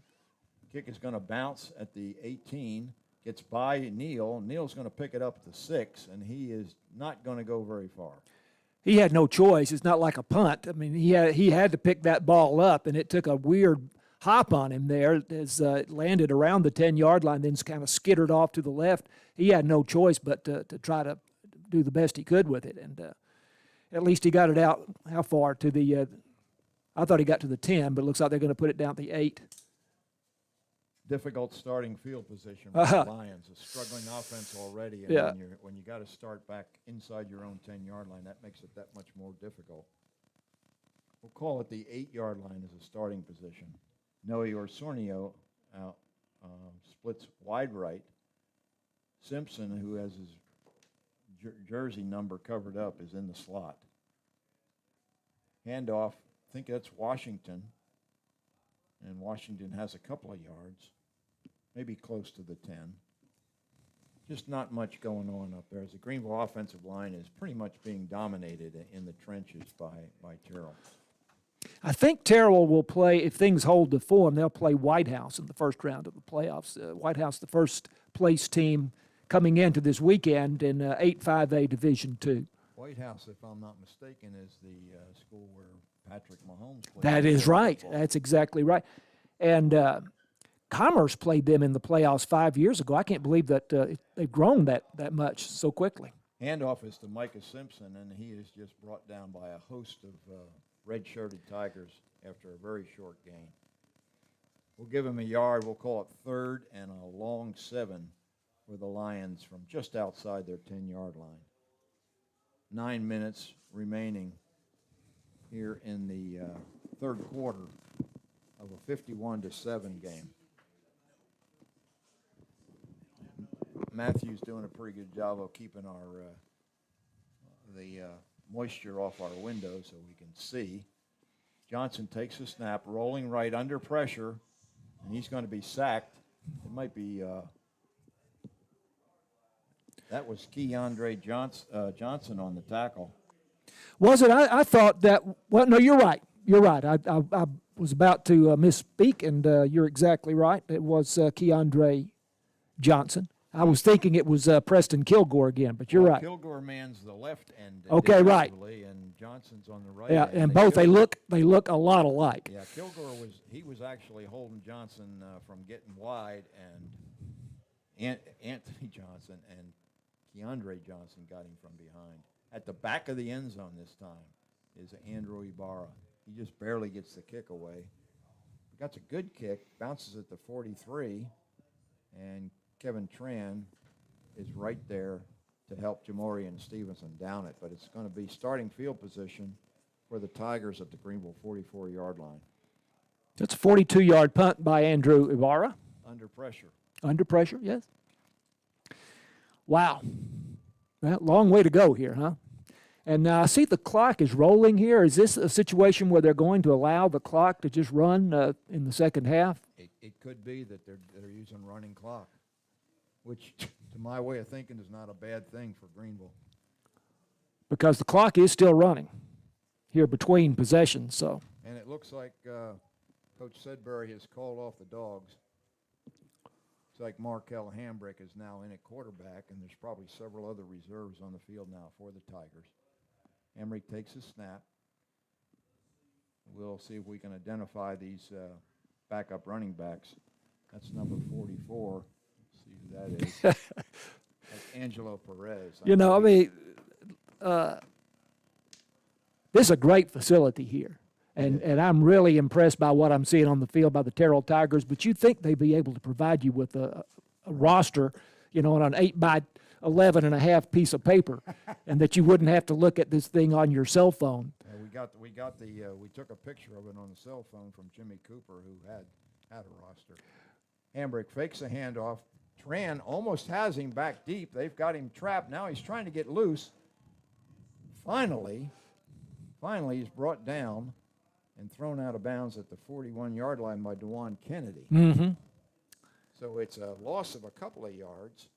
Kick is going to bounce at the 18. Gets by Neal. Neal's going to pick it up at the 6, and he is not going to go very far. He had no choice. It's not like a punt. I mean, he had to pick that ball up, and it took a weird hop on him there as it landed around the 10-yard line, then kind of skittered off to the left. He had no choice but to try to do the best he could with it, and at least he got it out. How far to the I thought he got to the 10, but it looks like they're going to put it down at the 8. Difficult starting field position for the Lions. A struggling offense already, and when you got to start back inside your own 10-yard line, that makes it that much more difficult. We'll call it the 8-yard line as a starting position. Noe Orsornio out splits wide right. Simpson, who has his jersey number covered up, is in the slot. Handoff, I think that's Washington. And Washington has a couple of yards, maybe close to the 10. Just not much going on up there, as the Greenville offensive line is pretty much being dominated in the trenches by Terrell. I think Terrell will play, if things hold to form, they'll play White House in the first round of the playoffs. White House, the first place team coming into this weekend in 8-5A Division II. White House, if I'm not mistaken, is the school where Patrick Mahomes played. That is right. That's exactly right. And Commerce played them in the playoffs 5 years ago. I can't believe that they've grown that much so quickly. Handoff is to Micah Simpson, and he is just brought down by a host of red-shirted Tigers after a very short gain. We'll give him a yard. We'll call it third and a long 7 for the Lions from just outside their 10-yard line. 9 minutes remaining here in the third quarter of a 51-7 game. Matthew's doing a pretty good job of keeping our the moisture off our windows so we can see. Johnson takes a snap, rolling right under pressure, and he's going to be sacked. It might be that was Keandre Johnson on the tackle. Was it? I thought that. Well, no, you're right. You're right. I was about to misspeak, and you're exactly right. It was Keandre Johnson. I was thinking it was Preston Kilgore again, but you're right. Kilgore man's the left end. Okay, right. And Johnson's on the right. Yeah, end. and both they look a lot alike. Yeah, Kilgore was actually holding Johnson from getting wide, and Anthony Johnson and Keandre Johnson got him from behind. At the back of the end zone this time is Andrew Ibarra. He just barely gets the kick away. Got a good kick, bounces at the 43, and Kevin Tran is right there to help Jamorian Stevenson down it, but it's going to be starting field position for the Tigers at the Greenville 44-yard line. That's a 42-yard punt by Andrew Ibarra. Under pressure. Under pressure, yes. Wow. Well, long way to go here, huh? And now I see the clock is rolling here. Is this a situation where they're going to allow the clock to just run in the second half? It could be that they're using running clock, which, to my way of thinking, is not a bad thing for Greenville. Because the clock is still running here between possessions. So. And it looks like Coach Sedbury has called off the dogs. It's like Markel Hambrick is now in at quarterback, and there's probably several other reserves on the field now for the Tigers. Hambrick takes a snap. We'll see if we can identify these backup running backs. That's number 44. Let's see who that is. That's Angelo Perez. You know, I mean, this is a great facility here. And I'm really impressed by what I'm seeing on the field by the Terrell Tigers. But you'd think they'd be able to provide you with a roster, you know, on an 8x11.5 piece of paper, and that you wouldn't have to look at this thing on your cell phone. Yeah, we took a picture of it on the cell phone from Jimmy Cooper, who had a roster. Hambrick fakes a handoff. Tran almost has him back deep. They've got him trapped. Now he's trying to get loose. Finally, he's brought down and thrown out of bounds at the 41-yard line by DeJuan Kennedy. Mm-hmm. So it's a loss of a couple of yards.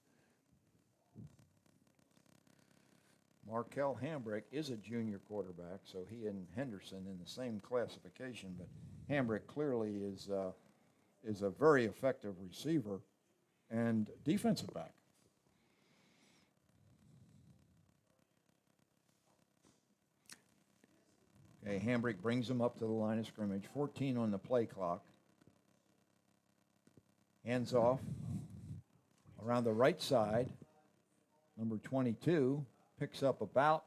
Markel Hambrick is a junior quarterback, so he and Henderson in the same classification, but Hambrick clearly is a very effective receiver and defensive back. Okay, Hambrick brings him up to the line of scrimmage. 14 on the play clock. Hands off around the right side. Number 22 picks up about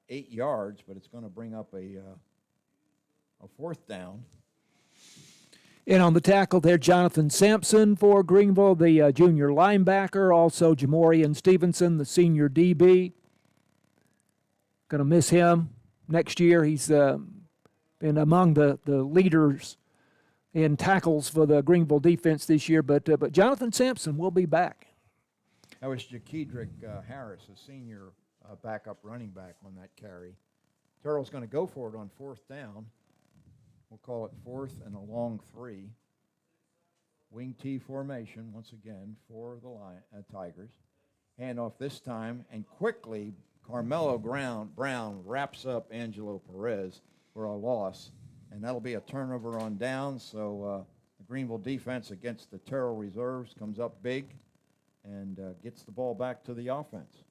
8 yards, but it's going to bring up a fourth down. And on the tackle there, Jonathan Sampson for Greenville, the junior linebacker. Also Jamorian Stevenson, the senior DB. Going to miss him next year. He's been among the leaders in tackles for the Greenville defense this year, but Jonathan Sampson will be back. That was Jakedrick Harris, a senior backup running back on that carry. Terrell's going to go for it on fourth down. We'll call it fourth and a long 3. Wing T formation once again for the Tigers. Handoff this time, and quickly Carmelo Brown wraps up Angelo Perez for a loss and that'll be a turnover on downs. So the Greenville defense against the Terrell reserves comes up big and gets the ball back to the offense.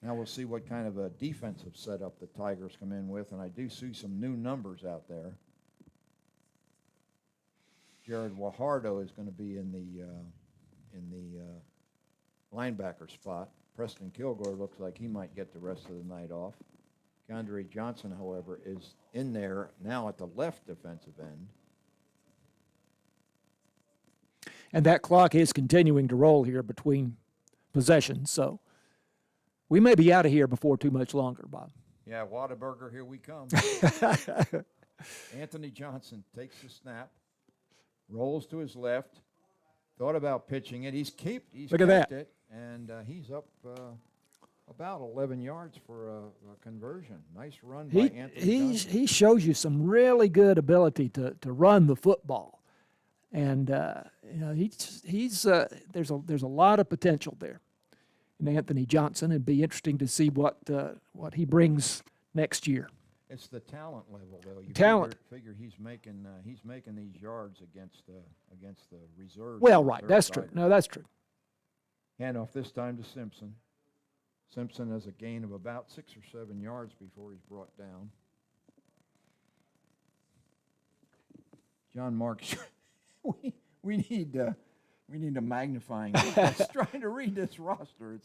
Now we'll see what kind of a defensive setup the Tigers come in with, and I do see some new numbers out there. Jared Wahardo is going to be in the linebacker spot. Preston Kilgore looks like he might get the rest of the night off. Keandre Johnson, however, is in there now at the left defensive end. And that clock is continuing to roll here between possessions, so we may be out of here before too much longer, Bob. Yeah, Whataburger, here we come. Anthony Johnson takes the snap, rolls to his left, thought about pitching it. He's Look at that. it, and he's up about 11 yards for a conversion. Nice run by Anthony Johnson. He shows you some really good ability to run the football, and you know there's a lot of potential there in Anthony Johnson. It'd be interesting to see what he brings next year. It's the talent level, though. You Talent. Figure he's making these yards against the reserves. Well, right, that's true. No, that's true. Handoff this time to Simpson. Simpson has a gain of about 6 or 7 yards before he's brought down. John Marks, we need a magnifying glass trying to read this roster.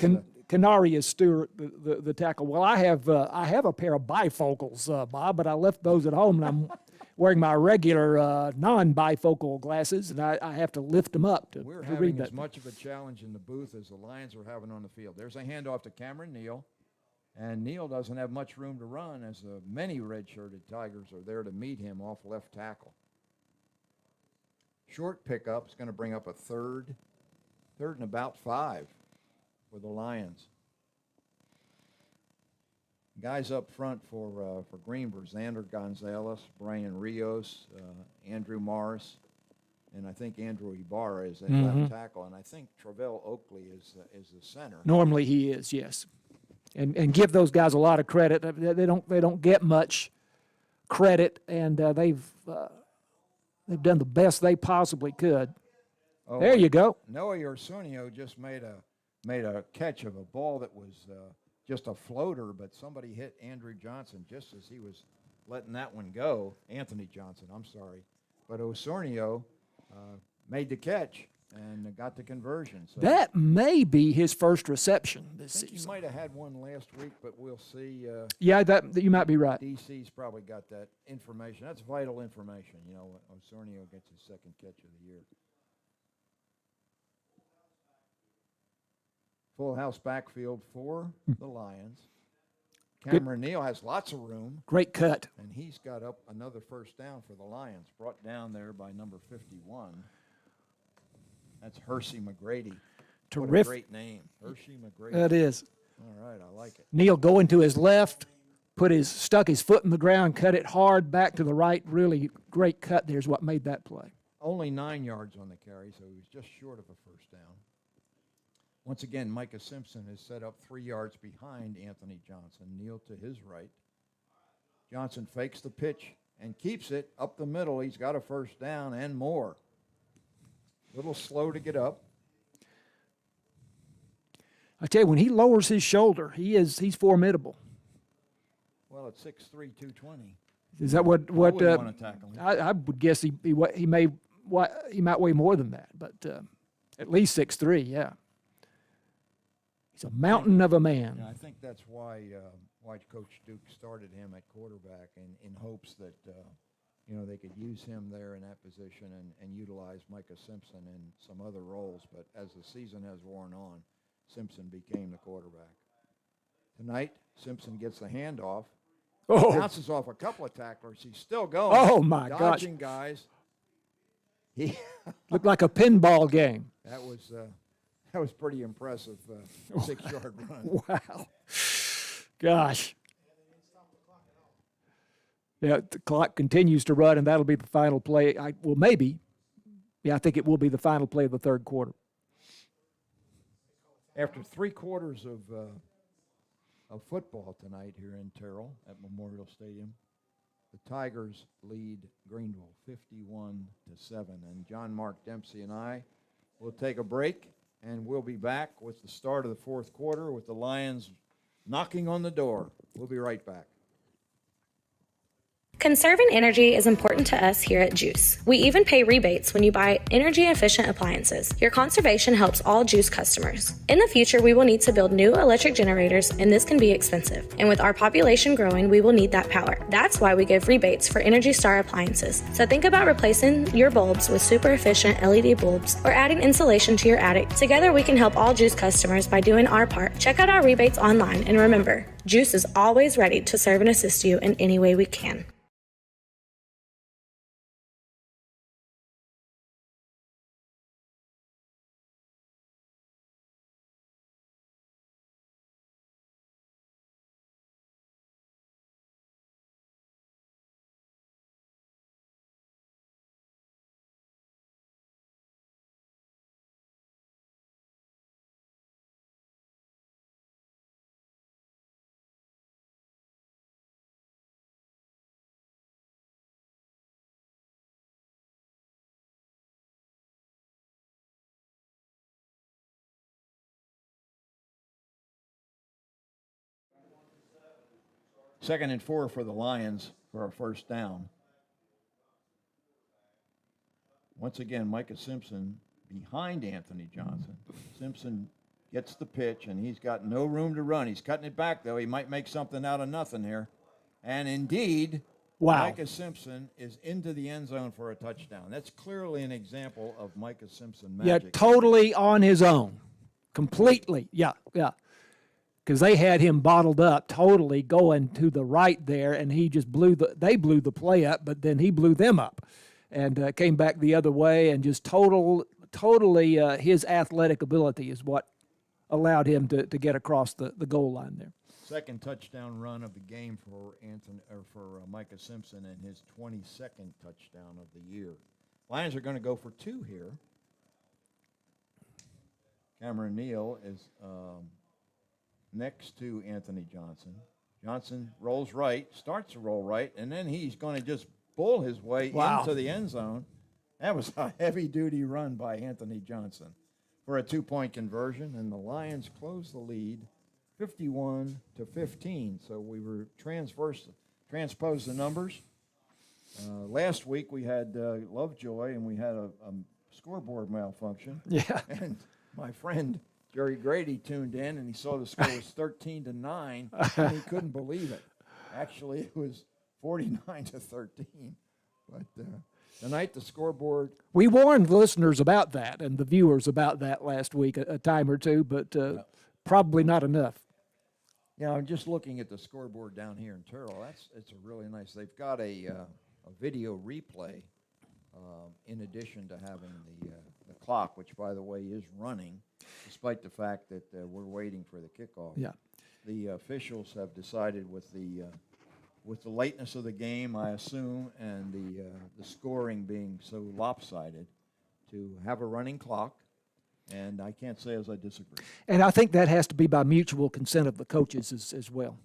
Canarius Stewart, the tackle. Well, I have a pair of bifocals, Bob, but I left those at home, and I'm wearing my regular non-bifocal glasses, and I have to lift them up to We're read having that. as much of a challenge in the booth as the Lions are having on the field. There's a handoff to Cameron Neal, and Neal doesn't have much room to run as many red-shirted Tigers are there to meet him off left tackle. Short pickup is going to bring up a third and about 5 for the Lions. Guys up front for Greenville, Xander Gonzalez, Brian Rios, Andrew Morris, and I think Andrew Ibarra is at left tackle, and I think Travell Oakley is the center. Normally he is, yes, and give those guys a lot of credit. They don't get much credit, and they've done the best they possibly could. Oh, there you go. Noah Ursunio just made a catch of a ball that was just a floater, but somebody hit Andrew Johnson just as he was letting that one go. Anthony Johnson, I'm sorry. But Ursunio made the catch and got the conversion. So That may be his first reception this I think season. he might have had one last week, but we'll see. Yeah, that you might be right. DC's probably got that information. That's vital information. You know, Osornio gets his second catch of the year. Full house backfield for the Lions. Cameron Neal has lots of room, Great cut. and he's got up another first down for the Lions, brought down there by number 51. That's Hershey McGrady. What a Terrific. great name, Hershey McGrady. That is. All right, I like it. Neal going to his left, stuck his foot in the ground, cut it hard back to the right. Really great cut there is what made that play. Only 9 yards on the carry, so he was just short of a first down. Once again, Micah Simpson is set up 3 yards behind Anthony Johnson. Neal to his right. Johnson fakes the pitch and keeps it up the middle. He's got a first down and more. A little slow to get up. I tell you, when he lowers his shoulder, he's formidable. Well, at 6'3", 220. Is that what? I wouldn't want to tackle him. I would guess he might weigh more than that, but at least 6'3", yeah. He's a mountain of a man. Yeah, I think that's why Coach Duke started him at quarterback in hopes that they could use him there in that position and utilize Micah Simpson in some other roles. But as the season has worn on, Simpson became the quarterback. Tonight, Simpson gets the handoff. Oh. Bounces off a couple of tacklers. He's still going. Oh, my gosh. Dodging guys. He Looked like a pinball game. That was pretty impressive, 6-yard run. Wow. Gosh. Yeah, the clock continues to run, and that'll be the final play. I think it will be the final play of the third quarter. After 3 quarters of football tonight here in Terrell at Memorial Stadium, the Tigers lead Greenville 51-7. And John Mark Dempsey and I will take a break, and we'll be back with the start of the fourth quarter with the Lions knocking on the door. We'll be right back. Conserving energy is important to us here at GEUS. We even pay rebates when you buy energy-efficient appliances. Your conservation helps all GEUS customers. In the future, we will need to build new electric generators, and this can be expensive. And with our population growing, we will need that power. That's why we give rebates for Energy Star appliances. So think about replacing your bulbs with super-efficient LED bulbs or adding insulation to your attic. Together, we can help all GEUS customers by doing our part. Check out our rebates online, and remember, GEUS is always ready to serve and assist you in any way we can. Second and 4 for the Lions for a first down. Once again, Micah Simpson behind Anthony Johnson. Simpson gets the pitch, and he's got no room to run. He's cutting it back, though. He might make something out of nothing here. And indeed, wow, Micah Simpson is into the end zone for a touchdown. That's clearly an example of Micah Simpson magic. Yeah, totally on his own. Completely. Yeah. Because they had him bottled up, totally going to the right there, and he just they blew the play up, but then he blew them up and came back the other way, and just totally his athletic ability is what allowed him to get across the goal line there. Second touchdown run of the game for Micah Simpson, and his 22nd touchdown of the year. Lions are going to go for 2 here. Cameron Neal is next to Anthony Johnson. Johnson rolls right, starts to roll right, and then he's going to just bull his way into the end zone. That was a heavy-duty run by Anthony Johnson for a 2-point conversion, and the Lions close the lead 51-15. So we were transposed the numbers. Last week we had Lovejoy, and we had a scoreboard malfunction. Yeah. And my friend Jerry Grady tuned in, and he saw the score was 13-9, and he couldn't believe it. Actually, it was 49-13. But tonight, the scoreboard. We warned listeners about that and the viewers about that last week a time or two, but probably not enough. Yeah, I'm just looking at the scoreboard down here in Terrell. It's a really nice. They've got a video replay in addition to having the clock, which, by the way, is running, despite the fact that we're waiting for the kickoff. Yeah. The officials have decided with the lateness of the game, I assume, and the scoring being so lopsided, to have a running clock. And I can't say as I disagree. And I think that has to be by mutual consent of the coaches as well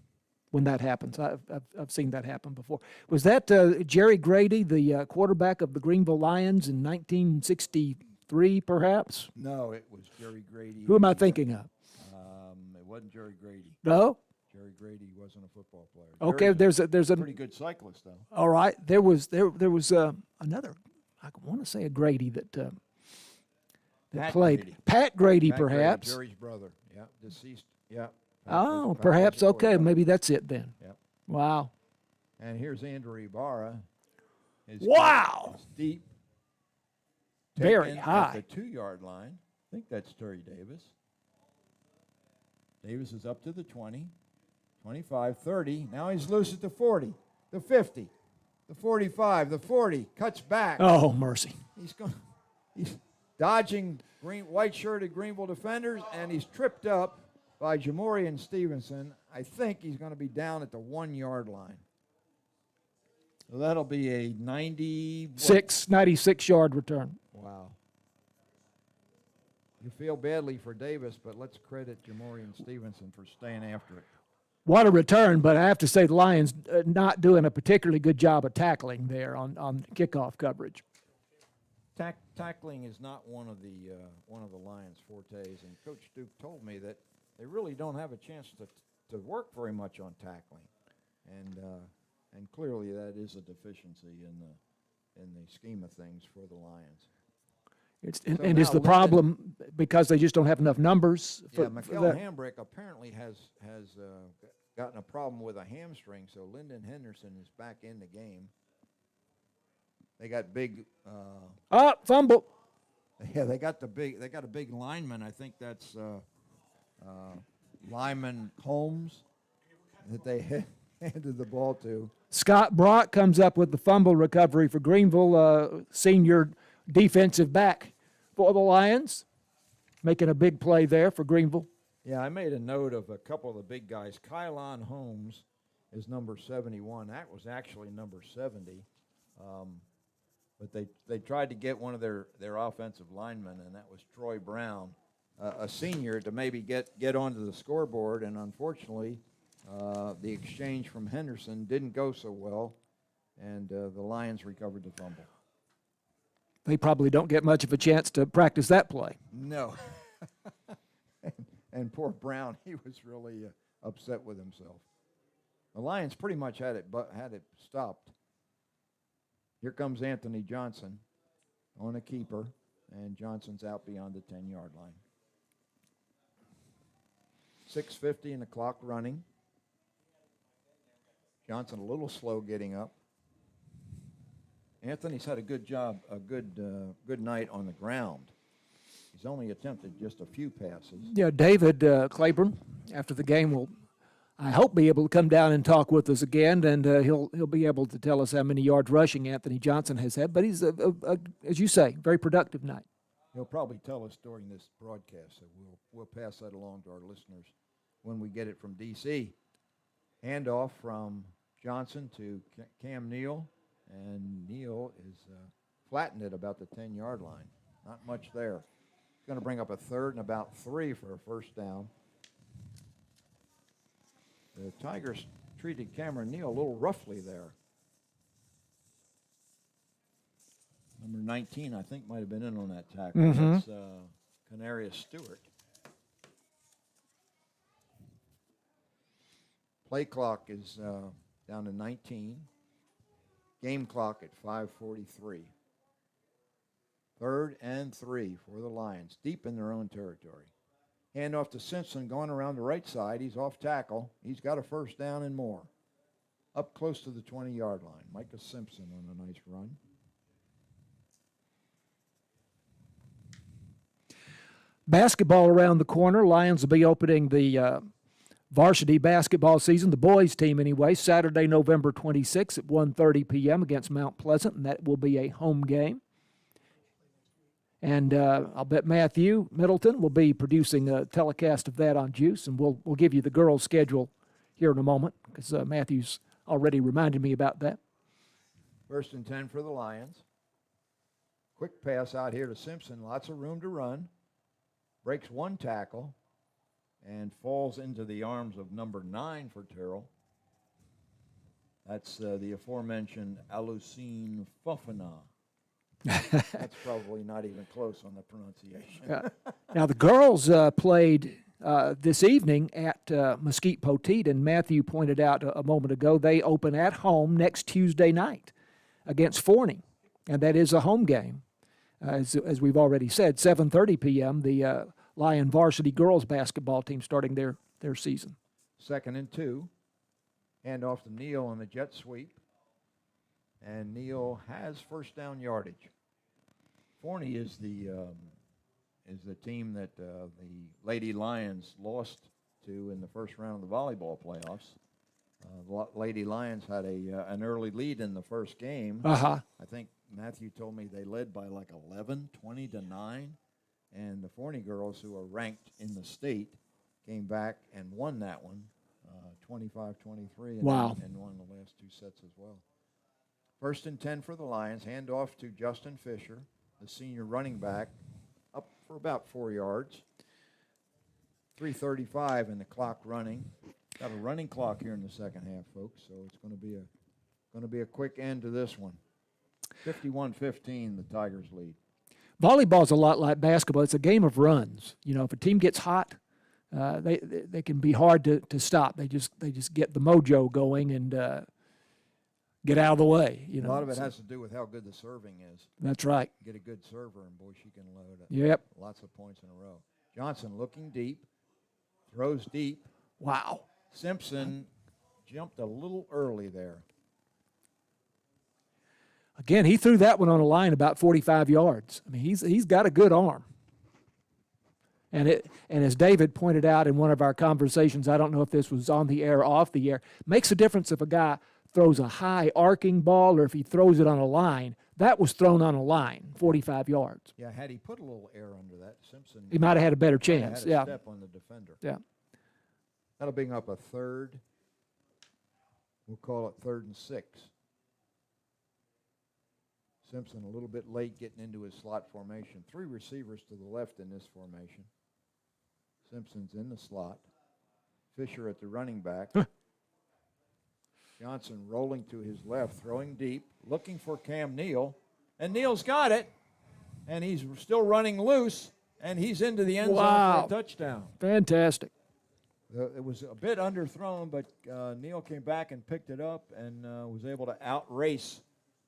when that happens. I've seen that happen before. Was that Jerry Grady, the quarterback of the Greenville Lions in 1963, perhaps? No, it was Jerry Grady. Who am I thinking of? It wasn't Jerry Grady. No? Jerry Grady wasn't a football player. Okay, there's a pretty good cyclist, though. All right, there was another, I want to say a Grady that played. Grady. Pat Grady, Pat perhaps. Grady, Jerry's brother. Yeah, deceased. Yeah. Oh, Pat perhaps. was Okay, maybe that's it then. Yep. Wow. And here's Andrew Ibarra. Wow. It's deep. Very Taken high. at the 2-yard line. I think that's Terry Davis. Davis is up to the 20, 25, 30. Now he's loose at the 40, the 50, the 45, the 40. Cuts back. Oh, mercy. He's dodging white-shirted Greenville defenders, and he's tripped up by Jamorian Stevenson. I think he's going to be down at the 1-yard line. So that'll be a 96-yard return. Wow. You feel badly for Davis, but let's credit Jamorian Stevenson for staying after it. What a return, but I have to say the Lions not doing a particularly good job of tackling there on kickoff coverage. Tackling is not one of the Lions' fortes, and Coach Duke told me that they really don't have a chance to work very much on tackling, and clearly that is a deficiency in the scheme of things for the Lions. It's So and is now the problem because they just don't have enough numbers? Yeah, Mikel Hambrick apparently has gotten a problem with a hamstring, so Lyndon Henderson is back in the game. They got big. Fumble. Yeah, they got a big lineman. I think that's Lyman Holmes that they handed the ball to. Scott Brock comes up with the fumble recovery for Greenville, senior defensive back for the Lions, making a big play there for Greenville. Yeah, I made a note of a couple of the big guys. Kylon Holmes is number 71. That was actually number 70. But they tried to get one of their offensive linemen, and that was Troy Brown, a senior, to maybe get onto the scoreboard. And unfortunately, the exchange from Henderson didn't go so well, and the Lions recovered the fumble. They probably don't get much of a chance to practice that play. No. and poor Brown, he was really upset with himself. The Lions pretty much had it stopped. Here comes Anthony Johnson on a keeper, and Johnson's out beyond the 10-yard line. 6:50 and the clock running. Johnson a little slow getting up. Anthony's had a good job, a good night on the ground. He's only attempted just a few passes. Yeah, David Claiborne, after the game, will, I hope, be able to come down and talk with us again, and he'll be able to tell us how many yards rushing Anthony Johnson has had. But he's, as you say, very productive night. He'll probably tell us during this broadcast, so we'll pass that along to our listeners when we get it from D.C. Handoff from Johnson to Cam Neal, and Neal is flattened at about the 10-yard line. Not much there. Going to bring up a 3rd and about 3 for a first down. The Tigers treated Cameron Neal a little roughly there. Number 19, I think, might have been in on that tackle. Mm-hmm. That's Canarius Stewart. Play clock is down to 19. Game clock at 5:43. 3rd and 3 for the Lions, deep in their own territory. Handoff to Simpson going around the right side. He's off tackle. He's got a first down and more. Up close to the 20-yard line. Micah Simpson on a nice run. Basketball around the corner. Lions will be opening the varsity basketball season, the boys team anyway, Saturday, November 26th at 1:30 p.m. against Mount Pleasant, and that will be a home game. And I'll bet Matthew Middleton will be producing a telecast of that on GEUS, and we'll give you the girls' schedule here in a moment, because Matthew's already reminded me about that. 1st and 10 for the Lions. Quick pass out here to Simpson. Lots of room to run. Breaks one tackle and falls into the arms of number 9 for Terrell. That's the aforementioned Alusine Fofana. That's probably not even close on the pronunciation. Now, the girls played this evening at Mesquite Poteet, and Matthew pointed out a moment ago they open at home next Tuesday night against Forney, and that is a home game. As we've already said, 7:30 p.m., the Lion varsity girls basketball team starting their season. 2nd and 2. Hand off to Neal on the jet sweep. And Neal has first down yardage. Forney is the team that the Lady Lions lost to in the first round of the volleyball playoffs. The Lady Lions had an early lead in the first game. Uh-huh. I think Matthew told me they led by like 11, 20-9. And the Forney girls, who are ranked in the state, came back and won that one, 25-23. Wow. And won the last 2 sets as well. 1st and 10 for the Lions. Hand off to Justin Fisher, the senior running back, up for about 4 yards. 3:35 and the clock running. Got a running clock here in the second half, folks, so it's going to be a quick end to this one. 51-15, the Tigers lead. Volleyball's a lot like basketball. It's a game of runs. You know, if a team gets hot, they can be hard to stop. They just get the mojo going and get out of the way. You know, a lot of it has to do with how good the serving is. That's right. Get a good server, and boy, she can load it. Yep. Lots of points in a row. Johnson looking deep, throws deep. Wow. Simpson jumped a little early there. Again, he threw that one on a line about 45 yards. I mean, he's got a good arm. And as David pointed out in one of our conversations, I don't know if this was on the air or off the air, makes a difference if a guy throws a high arcing ball or if he throws it on a line. That was thrown on a line, 45 yards. Yeah, had he put a little air under that, Simpson, he might have had a better chance. Had a step on the defender. Yeah. That'll bring up a third. We'll call it 3rd and 6. Simpson a little bit late getting into his slot formation. 3 receivers to the left in this formation. Simpson's in the slot. Fisher at the running back. Johnson rolling to his left, throwing deep, looking for Cam Neal. And Neal's got it. And he's still running loose. And he's into the end zone for a touchdown. Fantastic. It was a bit underthrown, but Neal came back and picked it up and was able to outrace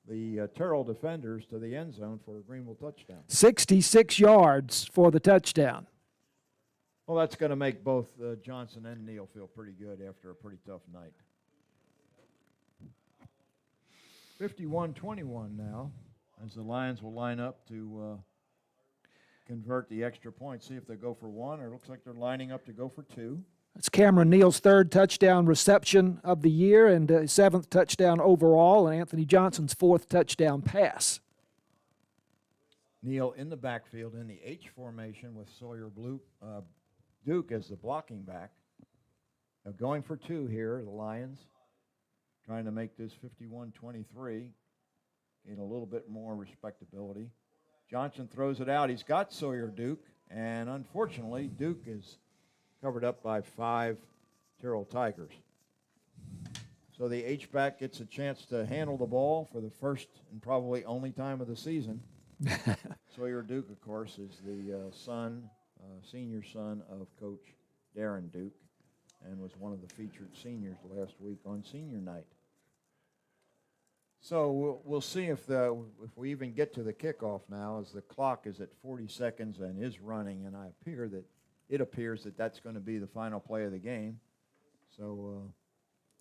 the Terrell defenders to the end zone for a Greenville touchdown. 66 yards for the touchdown. Well, that's going to make both Johnson and Neal feel pretty good after a pretty tough night. 51-21 now, as the Lions will line up to convert the extra point. See if they go for 1, or it looks like they're lining up to go for 2. That's Cameron Neal's 3rd touchdown reception of the year and 7th touchdown overall, and Anthony Johnson's 4th touchdown pass. Neal in the backfield in the H formation with Sawyer Duke as the blocking back. Going for 2 here, the Lions trying to make this 51-23, gain a little bit more respectability. Johnson throws it out. He's got Sawyer Duke, and unfortunately, Duke is covered up by 5 Terrell Tigers. So the H-back gets a chance to handle the ball for the first and probably only time of the season. Sawyer Duke, of course, is the senior son of Coach Darren Duke, and was one of the featured seniors last week on senior night. So we'll see if we even get to the kickoff now, as the clock is at 40 seconds and is running, and it appears that that's going to be the final play of the game. So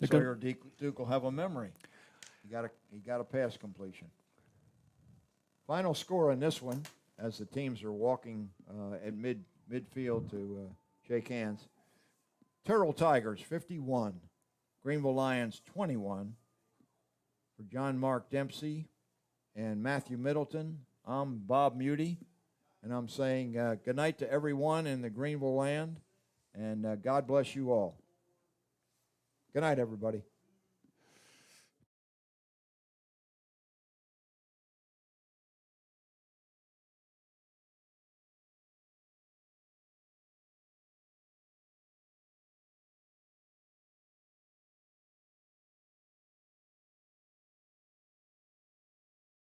Sawyer Duke will have a memory. He got a pass completion. Final score on this one, as the teams are walking at midfield to shake hands. Terrell Tigers 51, Greenville Lions 21. For John Mark Dempsey and Matthew Middleton, I'm Bob Muty, and I'm saying good night to everyone in the Greenville land, and God bless you all. Good night, everybody.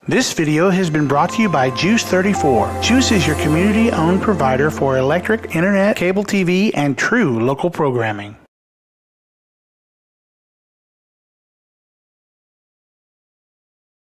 This video has been brought to you by GEUS 34. GEUS is your community-owned provider for electric, internet, cable TV, and true local programming.